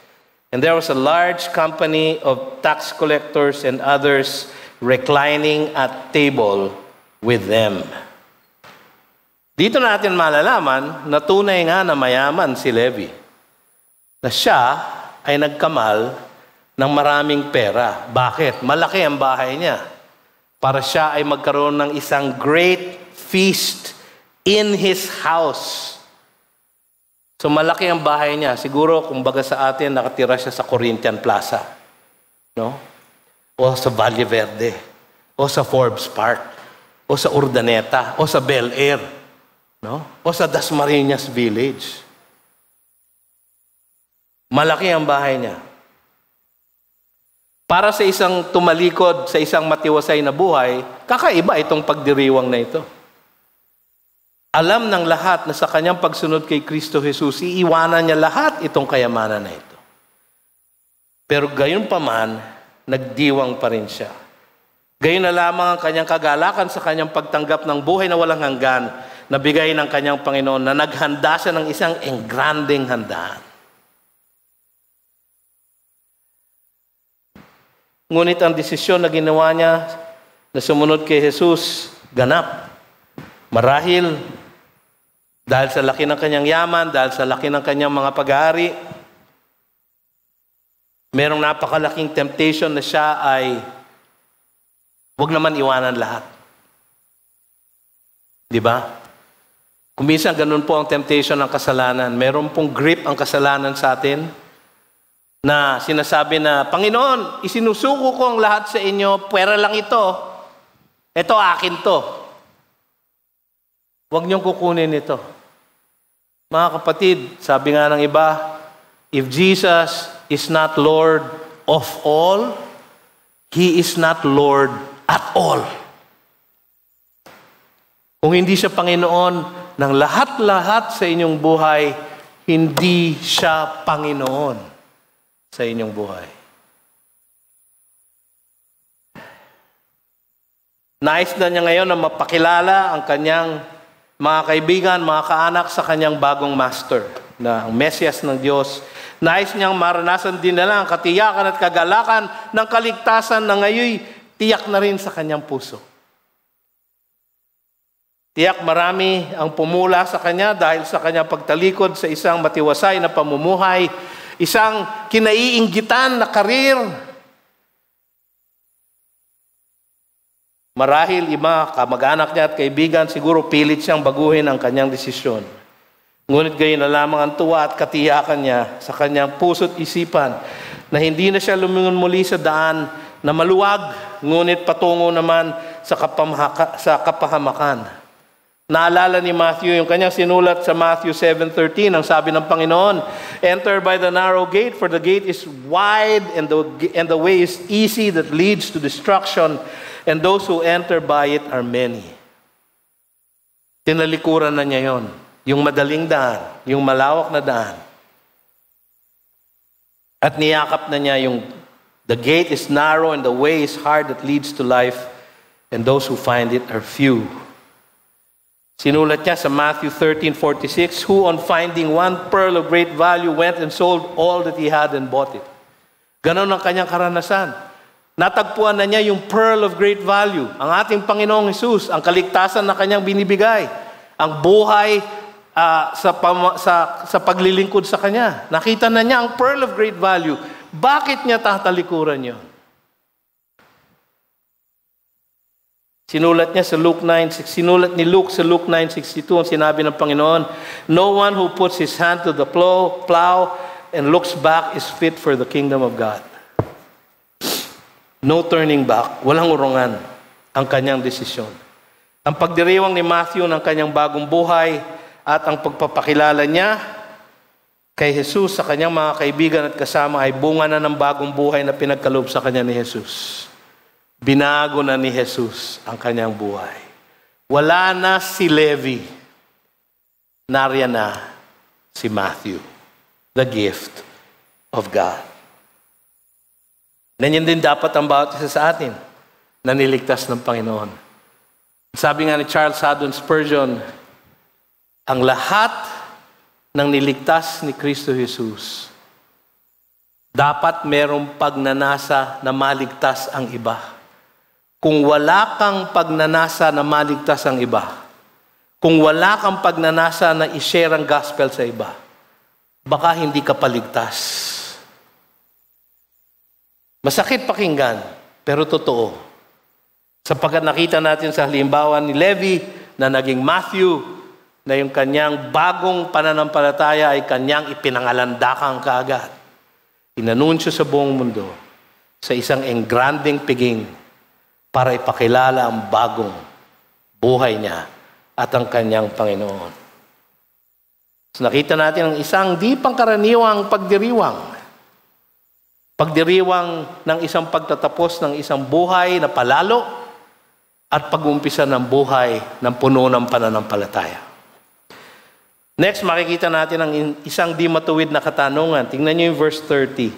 [SPEAKER 1] And there was a large company of tax collectors and others reclining at table with them. Dito natin malalaman na tunay nga na mayaman si Levi. Na siya ay nagkamal ng maraming pera. Bakit? Malaki ang bahay niya. Para siya ay magkaroon ng isang great feast in his house. So malaki ang bahay niya. Siguro, kumbaga sa atin, nakatira siya sa Corinthian Plaza. No? O sa Valle Verde. O sa Forbes Park. O sa Urdaneta. O sa Bel Air. No? O sa Dasmariñas Village. Malaki ang bahay niya. Para sa isang tumalikod, sa isang matiwasay na buhay, kakaiba itong pagdiriwang na ito. Alam ng lahat na sa kanyang pagsunod kay Kristo Jesus, iiwanan niya lahat itong kayamanan na ito. Pero gayon pa man, nagdiwang pa rin siya. Gayon na lamang ang kanyang kagalakan sa kanyang pagtanggap ng buhay na walang hanggan, na bigay ng kanyang Panginoon, na naghanda siya ng isang engranding handaan. Ngunit ang desisyon na ginawa niya na sumunod kay Jesus, ganap. Marahil, dahil sa laki ng kanyang yaman, dahil sa laki ng kanyang mga pag-aari, Merong napakalaking temptation na siya ay huwag naman iwanan lahat. Di ba? Kung minsan ganun po ang temptation ng kasalanan. Meron pong grip ang kasalanan sa atin na sinasabi na, Panginoon, isinusuko ko ang lahat sa inyo, pwera lang ito. Ito akin to. Huwag niyong kukunin ito. Mga kapatid, sabi nga ng iba, if Jesus is not Lord of all, He is not Lord at all. Kung hindi siya Panginoon ng lahat-lahat sa inyong buhay, hindi siya Panginoon sa inyong buhay. Nais na niya ngayon na mapakilala ang kanyang mga kaibigan, mga kaanak sa kanyang bagong master, na ang Mesiyas ng Diyos. Nais niyang maranasan din nila ang katiyakan at kagalakan ng kaligtasan na ngayon tiyak na rin sa kanyang puso. Tiyak marami ang pumula sa kanya dahil sa kanyang pagtalikod sa isang matiwasay na pamumuhay, isang kinaiinggitan na karir. Marahil iba, kamag-anak niya at kaibigan, siguro pilit siyang baguhin ang kanyang desisyon. Ngunit gayon na lamang ang tuwa at katiyakan niya sa kanyang puso't isipan na hindi na siya lumingon muli sa daan na maluwag, ngunit patungo naman sa kapahamakan. Naalala ni Matthew yung kanyang sinulat sa Matthew 7:13, ang sabi ng Panginoon, enter by the narrow gate, for the gate is wide and the way is easy that leads to destruction, and those who enter by it are many. Tinalikuran na niya yon, yung madaling daan, yung malawak na daan. At niyakap na niya yung the gate is narrow and the way is hard that leads to life, and those who find it are few. Sinulat niya sa Matthew 13:46, who on finding one pearl of great value went and sold all that he had and bought it. Ganon ang kanyang karanasan. Natagpuan na niya yung pearl of great value. Ang ating Panginoong Hesus, ang kaligtasan na kanyang binibigay. Ang buhay sa paglilingkod sa kanya. Nakita na niya ang pearl of great value. Bakit niya tatalikuran yun? Sinulat ni Luke sa Luke 9:62, ang sinabi ng Panginoon, no one who puts his hand to the plow and looks back is fit for the kingdom of God. No turning back, walang urungan ang kanyang desisyon. Ang pagdiriwang ni Matthew ng kanyang bagong buhay at ang pagpapakilala niya kay Jesus sa kanyang mga kaibigan at kasama ay bunga na ng bagong buhay na pinagkaloob sa kanya ni Jesus. Binago na ni Jesus ang kanyang buhay. Wala na si Levi. Nariyan na si Matthew. The gift of God. Ganyan din dapat ang bawat isa sa atin na niligtas ng Panginoon. Sabi nga ni Charles Haddon Spurgeon, ang lahat ng niligtas ni Kristo Jesus, dapat merong pagnanasa na maligtas ang iba. Kung wala kang pagnanasa na maligtas ang iba, kung wala kang pagnanasa na i-share ang gospel sa iba, baka hindi ka paligtas. Masakit pakinggan, pero totoo. Sapagkat nakita natin sa halimbawa ni Levi na naging Matthew, na yung kanyang bagong pananampalataya ay kanyang ipinangalandakang kaagad. Inanunsyo sa buong mundo sa isang engranding piging para ipakilala ang bagong buhay niya at ang kanyang Panginoon. So nakita natin ang isang di pangkaraniwang pagdiriwang. Pagdiriwang ng isang pagtatapos ng isang buhay na palalo at pag-umpisa ng buhay ng puno ng pananampalataya. Next, makikita natin ang isang di matuwid na katanungan. Tingnan niyo yung verse 30.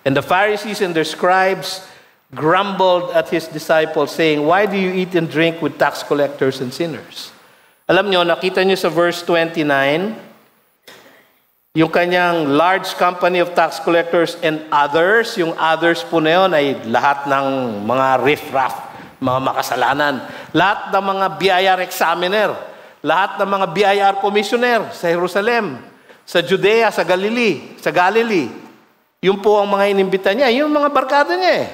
[SPEAKER 1] And the Pharisees and their scribes grumbled at his disciples, saying, why do you eat and drink with tax collectors and sinners? Alam nyo, nakita nyo sa verse 29, yung kanyang large company of tax collectors and others, yung others po na yun ay lahat ng mga riff-raff, mga makasalanan. Lahat ng mga BIR examiner, lahat ng mga BIR commissioner sa Jerusalem, sa Judea, sa Galilee. Yun po ang mga inimbita niya, yung mga barkada niya eh.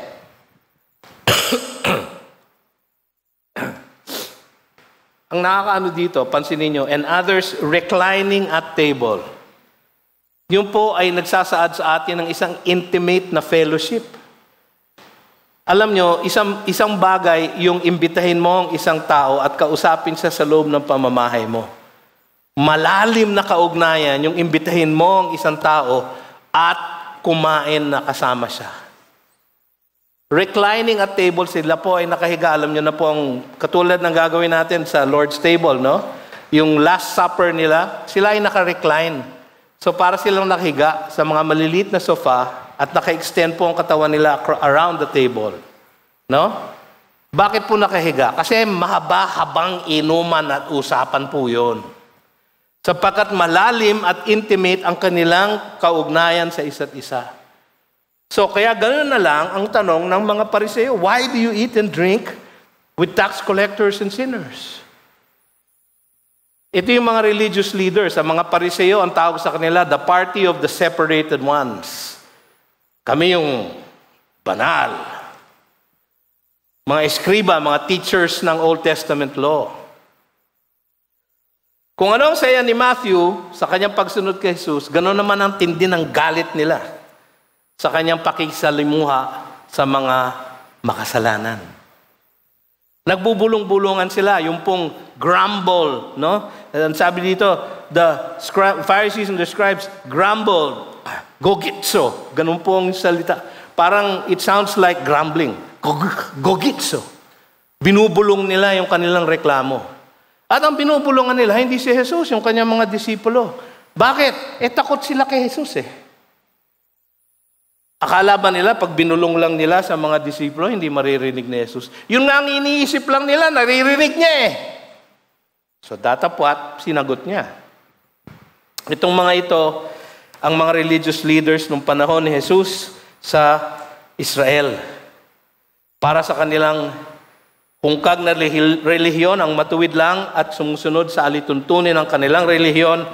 [SPEAKER 1] Ang nakakaano dito, pansinin nyo, and others reclining at table. Yun po ay nagsasaad sa atin ng isang intimate na fellowship. Alam nyo, isang bagay yung imbitahin mo ang isang tao at kausapin siya sa loob ng pamamahay mo. Malalim na kaugnayan yung imbitahin mo ang isang tao at kumain na kasama siya. Reclining at table, sila po ay nakahiga. Alam nyo na po ang katulad ng gagawin natin sa Lord's table, no? Yung Last Supper nila, sila ay naka-recline. So para silang nakahiga sa mga maliliit na sofa at naka-extend po ang katawan nila around the table. No? Bakit po nakahiga? Kasi mahaba-habang inuman at usapan po yun. Sapagkat malalim at intimate ang kanilang kaugnayan sa isa't isa. So kaya ganoon na lang ang tanong ng mga Pariseo, why do you eat and drink with tax collectors and sinners? Ito yung mga religious leaders, ang mga Pariseo, ang tawag sa kanila, the party of the separated ones. Kami yung banal. Mga eskriba, mga teachers ng Old Testament law. Kung ano ang saya ni Matthew sa kanyang pagsunod kay Jesus, ganoon naman ang tindi ng galit nila sa kanyang pakikisalimuha sa mga makasalanan. Nagbubulong-bulungan sila, yung pong grumble, no? Ang sabi dito, the Pharisees and the scribes grumbled, gogitso, ganun po ang salita. Parang it sounds like grumbling, gogitso. Binubulong nila yung kanilang reklamo. At ang binubulungan nila, hindi si Jesus, yung kanyang mga disipulo. Bakit? Takot sila kay Jesus eh. Akala ba nila, pag binulong lang nila sa mga disipulo, hindi maririnig ni Jesus? Yun nga ang iniisip lang nila, naririnig niya eh. So datapwat, sinagot niya. Itong mga ito, ang mga religious leaders nung panahon ni Jesus sa Israel. Para sa kanilang hungkag na relihiyon, ang matuwid lang at sumusunod sa alituntunin ng kanilang relihiyon,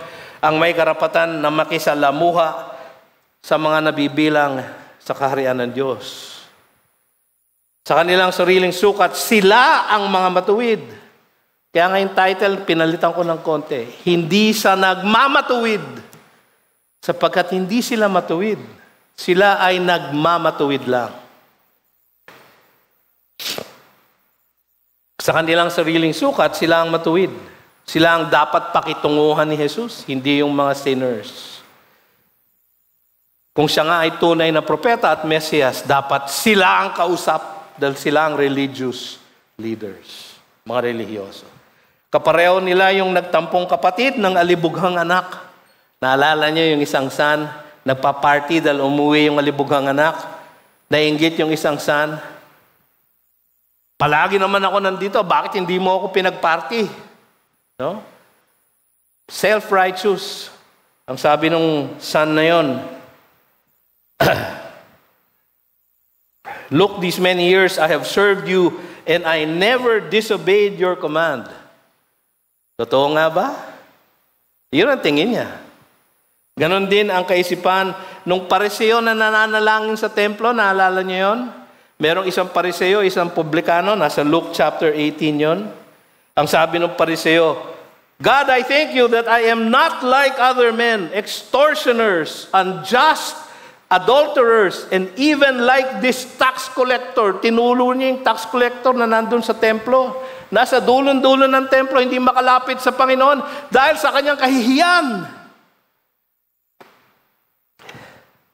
[SPEAKER 1] ang may karapatan na makisalamuha sa mga nabibilang sa kaharian ng Diyos. Sa kanilang sariling sukat, sila ang mga matuwid. Kaya nga yung title, pinalitan ko ng konti. Hindi sa nagmamatuwid. Sapagkat hindi sila matuwid. Sila ay nagmamatuwid lang. Sa kanilang sariling sukat, sila ang matuwid. Sila ang dapat pakitunguhan ni Jesus, hindi yung mga sinners. Kung siya nga ay tunay na propeta at Mesiyas, dapat sila ang kausap dahil sila ang religious leaders, mga relihiyoso. Kapareho nila yung nagtampong kapatid ng alibughang anak. Naalala niyo yung isang son, nagpa-party dahil umuwi yung alibughang anak, nainggit yung isang son. Palagi naman ako nandito, bakit hindi mo ako pinag-party? No? Self-righteous. Ang sabi ng son na yon, look, these many years I have served you and I never disobeyed your command. Totoo nga ba? Yun ang tingin niya. Ganon din ang kaisipan nung Pariseo na nananalangin sa templo. Naalala niyo yun? Merong isang Pariseo, isang publikano. Nasa Luke chapter 18 yun. Ang sabi ng Pariseo, God, I thank you that I am not like other men, extortioners, unjust, adulterers, and even like this tax collector. Tinulo niya yung tax collector na nandun sa templo. Nasa dulon-dulon ng templo, hindi makalapit sa Panginoon dahil sa kanyang kahihiyan.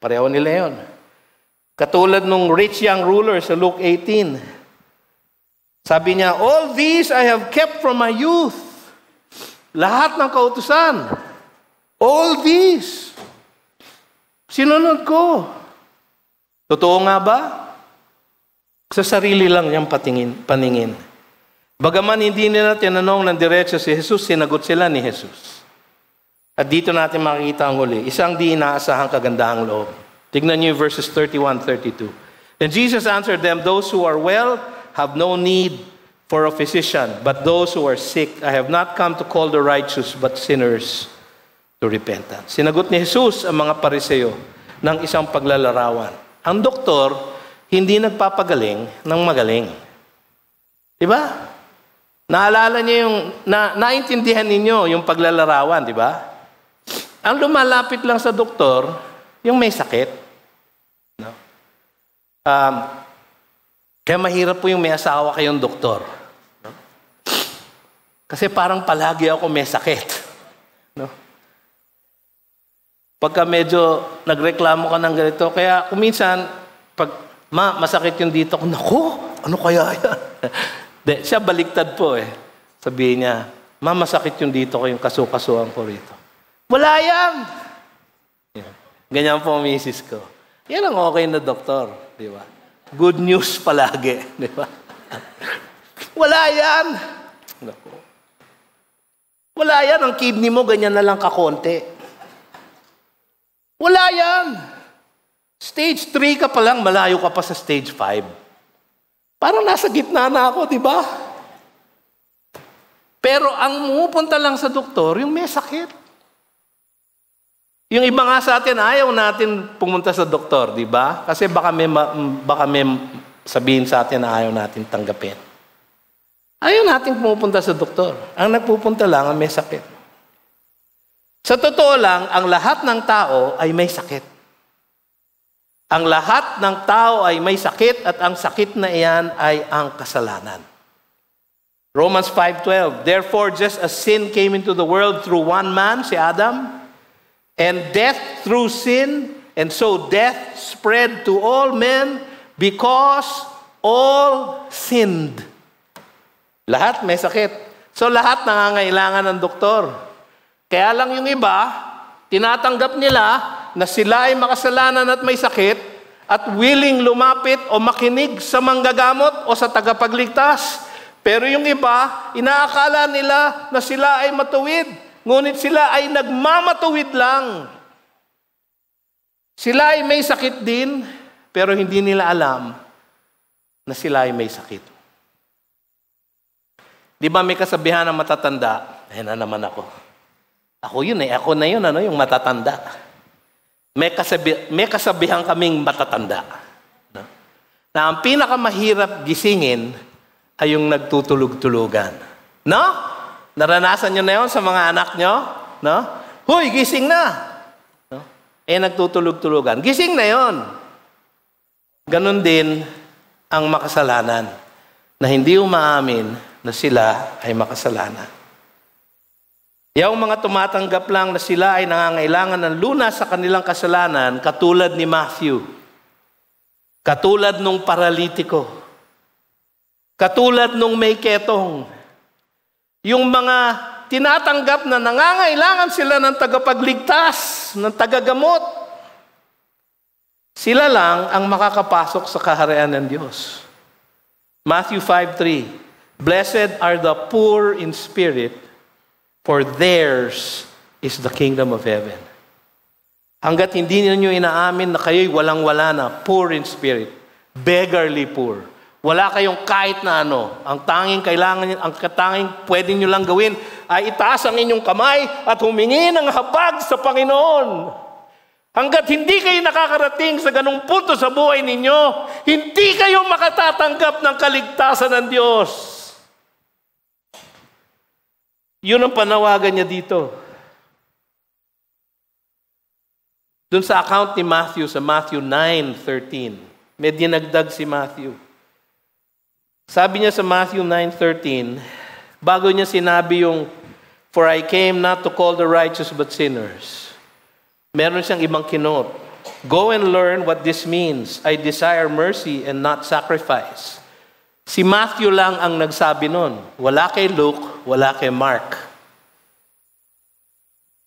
[SPEAKER 1] Pareho nila yun. Katulad nung rich young ruler sa Luke 18. Sabi niya, all these I have kept from my youth. Lahat ng kautusan. All these. Sinunod ko. Totoo nga ba? Sa sarili lang niyang paningin. Bagaman hindi nila tinanong ng diretso si Jesus, sinagot sila ni Jesus. At dito natin makikita ang huli. Isang di inaasahang kagandahang loob. Tignan niyo verses 31-32. Then Jesus answered them, those who are well have no need for a physician, but those who are sick, I have not come to call the righteous, but sinners to repentance. Sinagot ni Jesus ang mga Pariseo, ng isang paglalarawan. Ang doktor, hindi nagpapagaling ng magaling. Di ba? Naalala niyo yung, naintindihan ninyo yung paglalarawan, di ba? Ang lumalapit lang sa doktor, yung may sakit. No? Kaya mahirap po yung may asawa kayong doktor. No? Kasi parang palagi ako may sakit. No? Pagka medyo nagreklamo ka ng ganito, kaya kuminsan, pag masakit yung dito ko, naku, ano kaya yan? Siya baliktad po eh. Sabihin niya, masakit yung dito ko, yung kasu-kasuan ko rito. Wala yan! Ganyan po ang misis ko. Yan ang okay na doktor, di ba? Good news palagi, di ba? Wala yan! Naku. Wala yan, ang kidney mo ganyan na lang kakonti. Wala yan! Stage 3 ka pa lang, malayo ka pa sa stage 5. Parang nasa gitna na ako, di ba? Pero ang pumupunta lang sa doktor, yung may sakit. Yung iba nga sa atin, ayaw natin pumunta sa doktor, di ba? Kasi baka may sabihin sa atin na ayaw natin tanggapin. Ayaw natin pumupunta sa doktor. Ang nagpupunta lang ang may sakit. Sa totoo lang, ang lahat ng tao ay may sakit. Ang lahat ng tao ay may sakit at ang sakit na iyan ay ang kasalanan. Romans 5:12, therefore just as sin came into the world through one man, si Adam, and death through sin, and so death spread to all men because all sinned. Lahat may sakit. So lahat nangangailangan ng doktor. Kaya lang yung iba, tinatanggap nila na sila ay makasalanan at may sakit at willing lumapit o makinig sa manggagamot o sa tagapagligtas. Pero yung iba, inaakala nila na sila ay matuwid. Ngunit sila ay nagmamatuwid lang. Sila ay may sakit din, pero hindi nila alam na sila ay may sakit. Di ba may kasabihan ng matatanda? Ayan na naman ako. Ako yun eh. Ako na yun, yung matatanda. May kasabihan kaming matatanda. No? Na ang pinakamahirap gisingin ay yung nagtutulog-tulugan. No? Naranasan nyo na yun sa mga anak nyo? No? Huy, gising na! No? Nagtutulog-tulugan. Gising na yun. Ganon din ang makasalanan na hindi umaamin na sila ay makasalanan. Yung mga tumatanggap lang na sila ay nangangailangan ng lunas sa kanilang kasalanan, katulad ni Matthew, katulad nung paralitiko, katulad nung may ketong, yung mga tinatanggap na nangangailangan sila ng tagapagligtas, ng tagagamot, sila lang ang makakapasok sa kaharian ng Diyos. Matthew 5:3, blessed are the poor in spirit, for theirs is the kingdom of heaven. Hanggat hindi ninyo inaamin na kayo'y walang-wala na, poor in spirit, beggarly poor, wala kayong kahit na ano, ang tanging pwedeng nyo lang gawin ay itaas ang inyong kamay at humingi ng habag sa Panginoon. Hanggat hindi kayo nakakarating sa ganung punto sa buhay ninyo, hindi kayo makatatanggap ng kaligtasan ng Diyos. Yun ang panawagan niya dito. Doon sa account ni Matthew, sa Matthew 9:13, may dinagdag si Matthew. Sabi niya sa Matthew 9:13, bago niya sinabi yung, for I came not to call the righteous but sinners, meron siyang ibang kinote. Go and learn what this means. I desire mercy and not sacrifice. Si Matthew lang ang nagsabi nun. Wala kay Luke, wala kay Mark.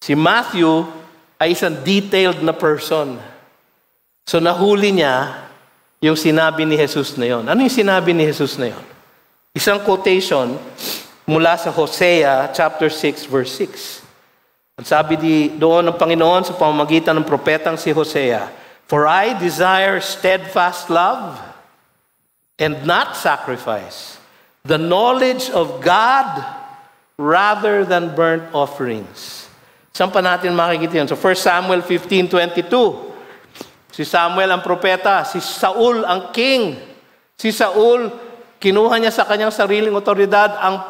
[SPEAKER 1] Si Matthew ay isang detailed na person. So nahuli niya yung sinabi ni Jesus na yon. Ano yung sinabi ni Jesus na yon? Isang quotation mula sa Hosea chapter 6 verse 6. At sabi doon ng Panginoon sa pamamagitan ng propetang si Hosea, for I desire steadfast love and not sacrifice, the knowledge of God rather than burnt offerings. Saan pa natin makikita yun? So 1 Samuel 15:22. Si Samuel ang propeta, si Saul ang king. Si Saul, kinuha niya sa kanyang sariling otoridad ang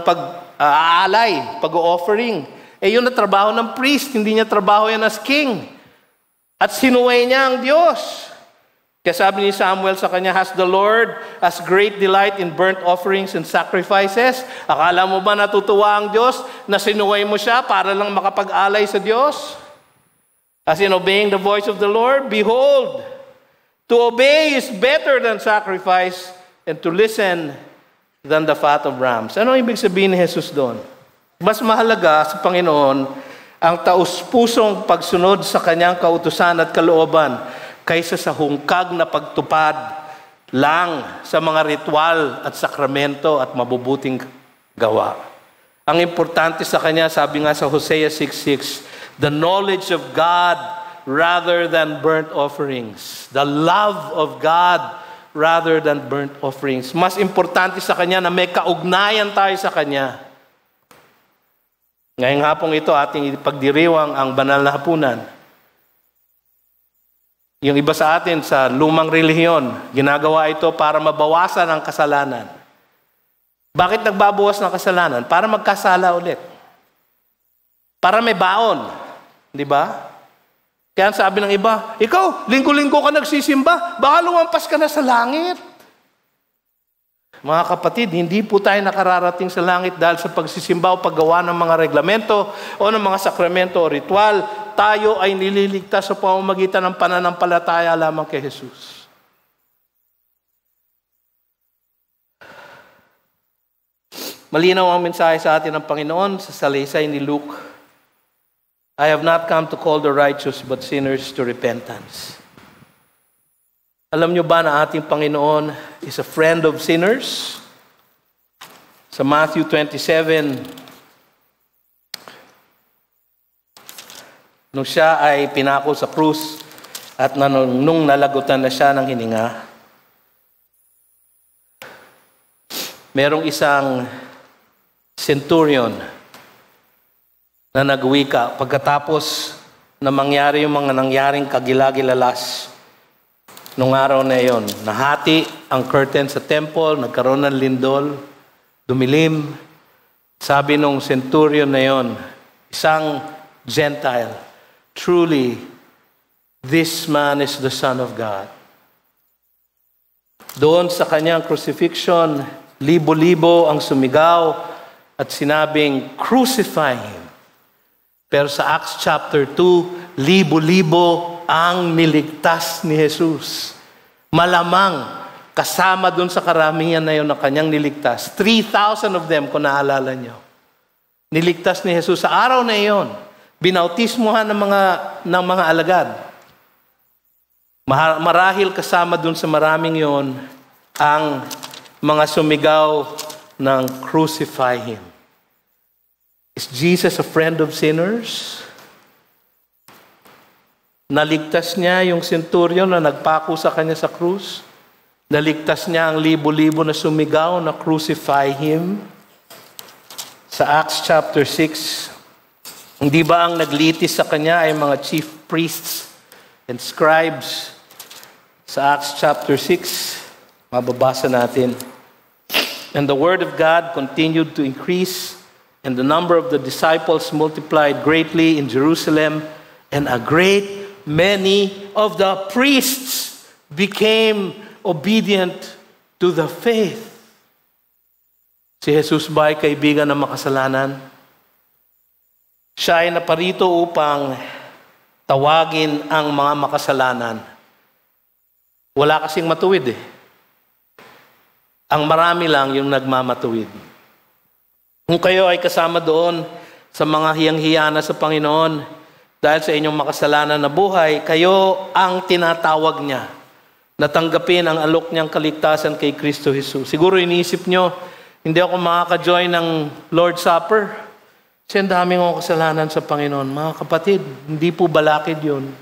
[SPEAKER 1] pag-aalay, pag-offering. Yun na trabaho ng priest, hindi niya trabaho yan as king. At sinuway niya ang Diyos. Kaya sabi ni Samuel sa kanya, has the Lord as great delight in burnt offerings and sacrifices? Akala mo ba natutuwa ang Diyos na sinuway mo siya para lang makapag-alay sa Diyos? As in obeying the voice of the Lord, behold, to obey is better than sacrifice, and to listen than the fat of rams. Ano ibig sabihin ni Jesus doon? Mas mahalaga sa Panginoon ang taus-pusong pagsunod sa kanyang kautusan at kalooban kaysa sa hungkag na pagtupad lang sa mga ritual at sakramento at mabubuting gawa. Ang importante sa kanya, sabi nga sa Hosea 6:6, the knowledge of God rather than burnt offerings. The love of God rather than burnt offerings. Mas importante sa kanya na may kaugnayan tayo sa kanya. Ngayong hapong ito, ating pagdiriwang ang banal na hapunan. Yung iba sa atin sa lumang relihiyon, ginagawa ito para mabawasan ang kasalanan. Bakit nagbabawas ng kasalanan? Para magkasala ulit. Para may baon. Di ba? Kaya sabi ng iba, ikaw, linggo-linggo ka nagsisimba, baka lumampas ka na sa langit. Mga kapatid, hindi po tayo nakararating sa langit dahil sa pagsisimba o paggawa ng mga reglamento o ng mga sakramento o ritual. Tayo ay nililigtas sa pamamagitan ng pananampalataya lamang kay Jesus. Malinaw ang mensahe sa atin ng Panginoon sa salaysay ni Luke. I have not come to call the righteous but sinners to repentance. Alam nyo ba na ating Panginoon is a friend of sinners? Sa Matthew 27, nung siya ay pinako sa krus at nung nalagutan na siya ng hininga, merong isang centurion na nagwika pagkatapos na mangyari yung mga nangyaring kagilagilalas nung araw na iyon. Nahati ang curtain sa temple, nagkaroon ng lindol, dumilim. Sabi nung centurion na iyon, isang Gentile, truly, this man is the Son of God. Doon sa kanyang crucifixion, libo-libo ang sumigaw at sinabing, crucify him. Pero sa Acts chapter 2, libo-libo ang niligtas ni Jesus. Malamang kasama dun sa karamihan na yun na kanyang niligtas. 3,000 of them, kung naalala nyo. Niligtas ni Jesus sa araw na iyon. Binautismuhan ng mga alagad. Marahil kasama dun sa maraming yon ang mga sumigaw ng crucify him. Is Jesus a friend of sinners? Naligtas niya yung centurion na nagpako sa kanya sa krus. Naligtas niya ang libo-libo na sumigaw na crucify him. Sa Acts chapter 6, hindi ba ang naglitis sa kanya ay mga chief priests and scribes? Sa Acts chapter 6, mababasa natin. And the word of God continued to increase, and the number of the disciples multiplied greatly in Jerusalem, and a great many of the priests became obedient to the faith. Si Jesus ba ay kaibigan ng makasalanan? Siya ay naparito upang tawagin ang mga makasalanan. Wala kasing matuwid eh. Ang marami lang yung nagmamatuwid. Kung kayo ay kasama doon sa mga hiyang-hiya na sa Panginoon, dahil sa inyong makasalanan na buhay, kayo ang tinatawag niya. Natanggapin ang alok niyang kaligtasan kay Kristo Jesus. Siguro iniisip nyo, hindi ako makaka-join ng Lord's Supper. Kasi ang daming akong kasalanan sa Panginoon. Mga kapatid, hindi po balakid yun.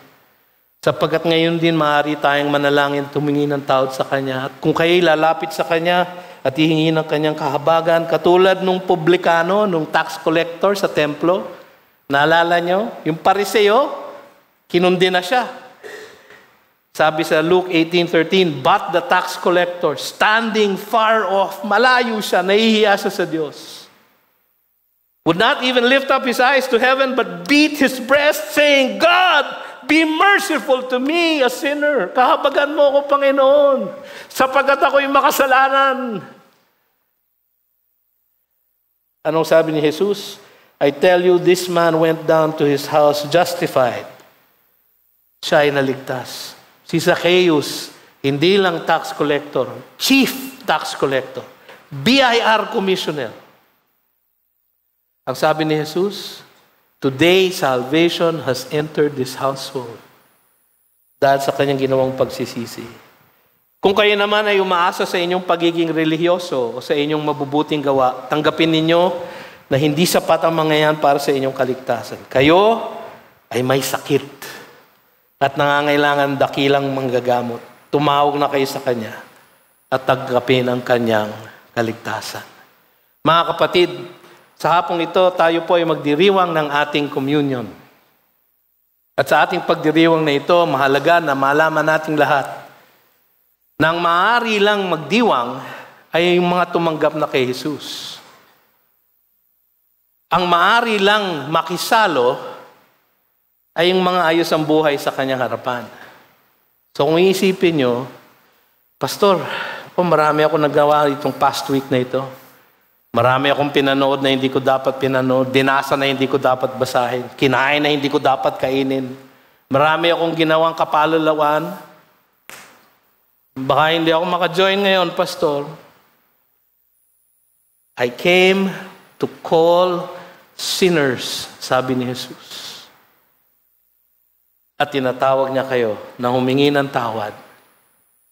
[SPEAKER 1] Sapagkat ngayon din maaari tayong manalangin, tumingi ng tawad sa Kanya. At kung kayo'y lalapit sa Kanya at hihingi ng Kanyang kahabagan, katulad nung publikano, nung tax collector sa templo, naalala nyo? Yung Pariseo, kinundi na siya. Sabi sa Luke 18:13, but the tax collector, standing far off, malayo siya, nahihiya siya sa Diyos, would not even lift up his eyes to heaven, but beat his breast, saying, God, be merciful to me, a sinner. Kahabagan mo ako, Panginoon, sapagkat ako'y makasalanan. Anong sabi ni Jesus? I tell you, this man went down to his house justified. Siya ay naligtas. Si Zacchaeus, hindi lang tax collector, chief tax collector, BIR commissioner. Ang sabi ni Jesus, today salvation has entered this household dahil sa kanyang ginawang pagsisisi. Kung kayo naman ay umaasa sa inyong pagiging relihiyoso o sa inyong mabubuting gawa, tanggapin ninyo na hindi sapat ang mga yan para sa inyong kaligtasan. Kayo ay may sakit at nangangailangan dakilang manggagamot. Tumawag na kayo sa Kanya at tanggapin ang Kanyang kaligtasan. Mga kapatid, sa hapong ito, tayo po ay magdiriwang ng ating communion. At sa ating pagdiriwang na ito, mahalaga na malaman nating lahat na ang maaari lang magdiwang ay yung mga tumanggap na kay Jesus. Ang maaari lang makisalo ay yung mga ayos ang buhay sa kanyang harapan. So kung iisipin nyo, Pastor, marami ako nagawa itong past week na ito. Marami akong pinanood na hindi ko dapat pinanood. Dinasa na hindi ko dapat basahin. Kinain na hindi ko dapat kainin. Marami akong ginawang kapalulawan. Baka hindi ako maka-join ngayon, Pastor. I came to call sinners, sabi ni Jesus. At tinatawag niya kayo na humingi ng tawad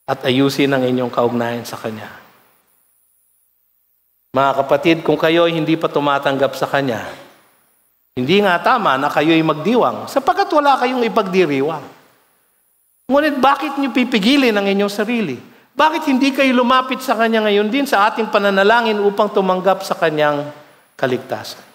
[SPEAKER 1] at ayusin ang inyong kaugnayan sa Kanya. Mga kapatid, kung kayo ay hindi pa tumatanggap sa Kanya, hindi nga tama na kayo ay magdiwang sapagkat wala kayong ipagdiriwang. Ngunit bakit niyo pipigilin ang inyong sarili? Bakit hindi kayo lumapit sa Kanya ngayon din sa ating pananalangin upang tumanggap sa Kanyang kaligtasan?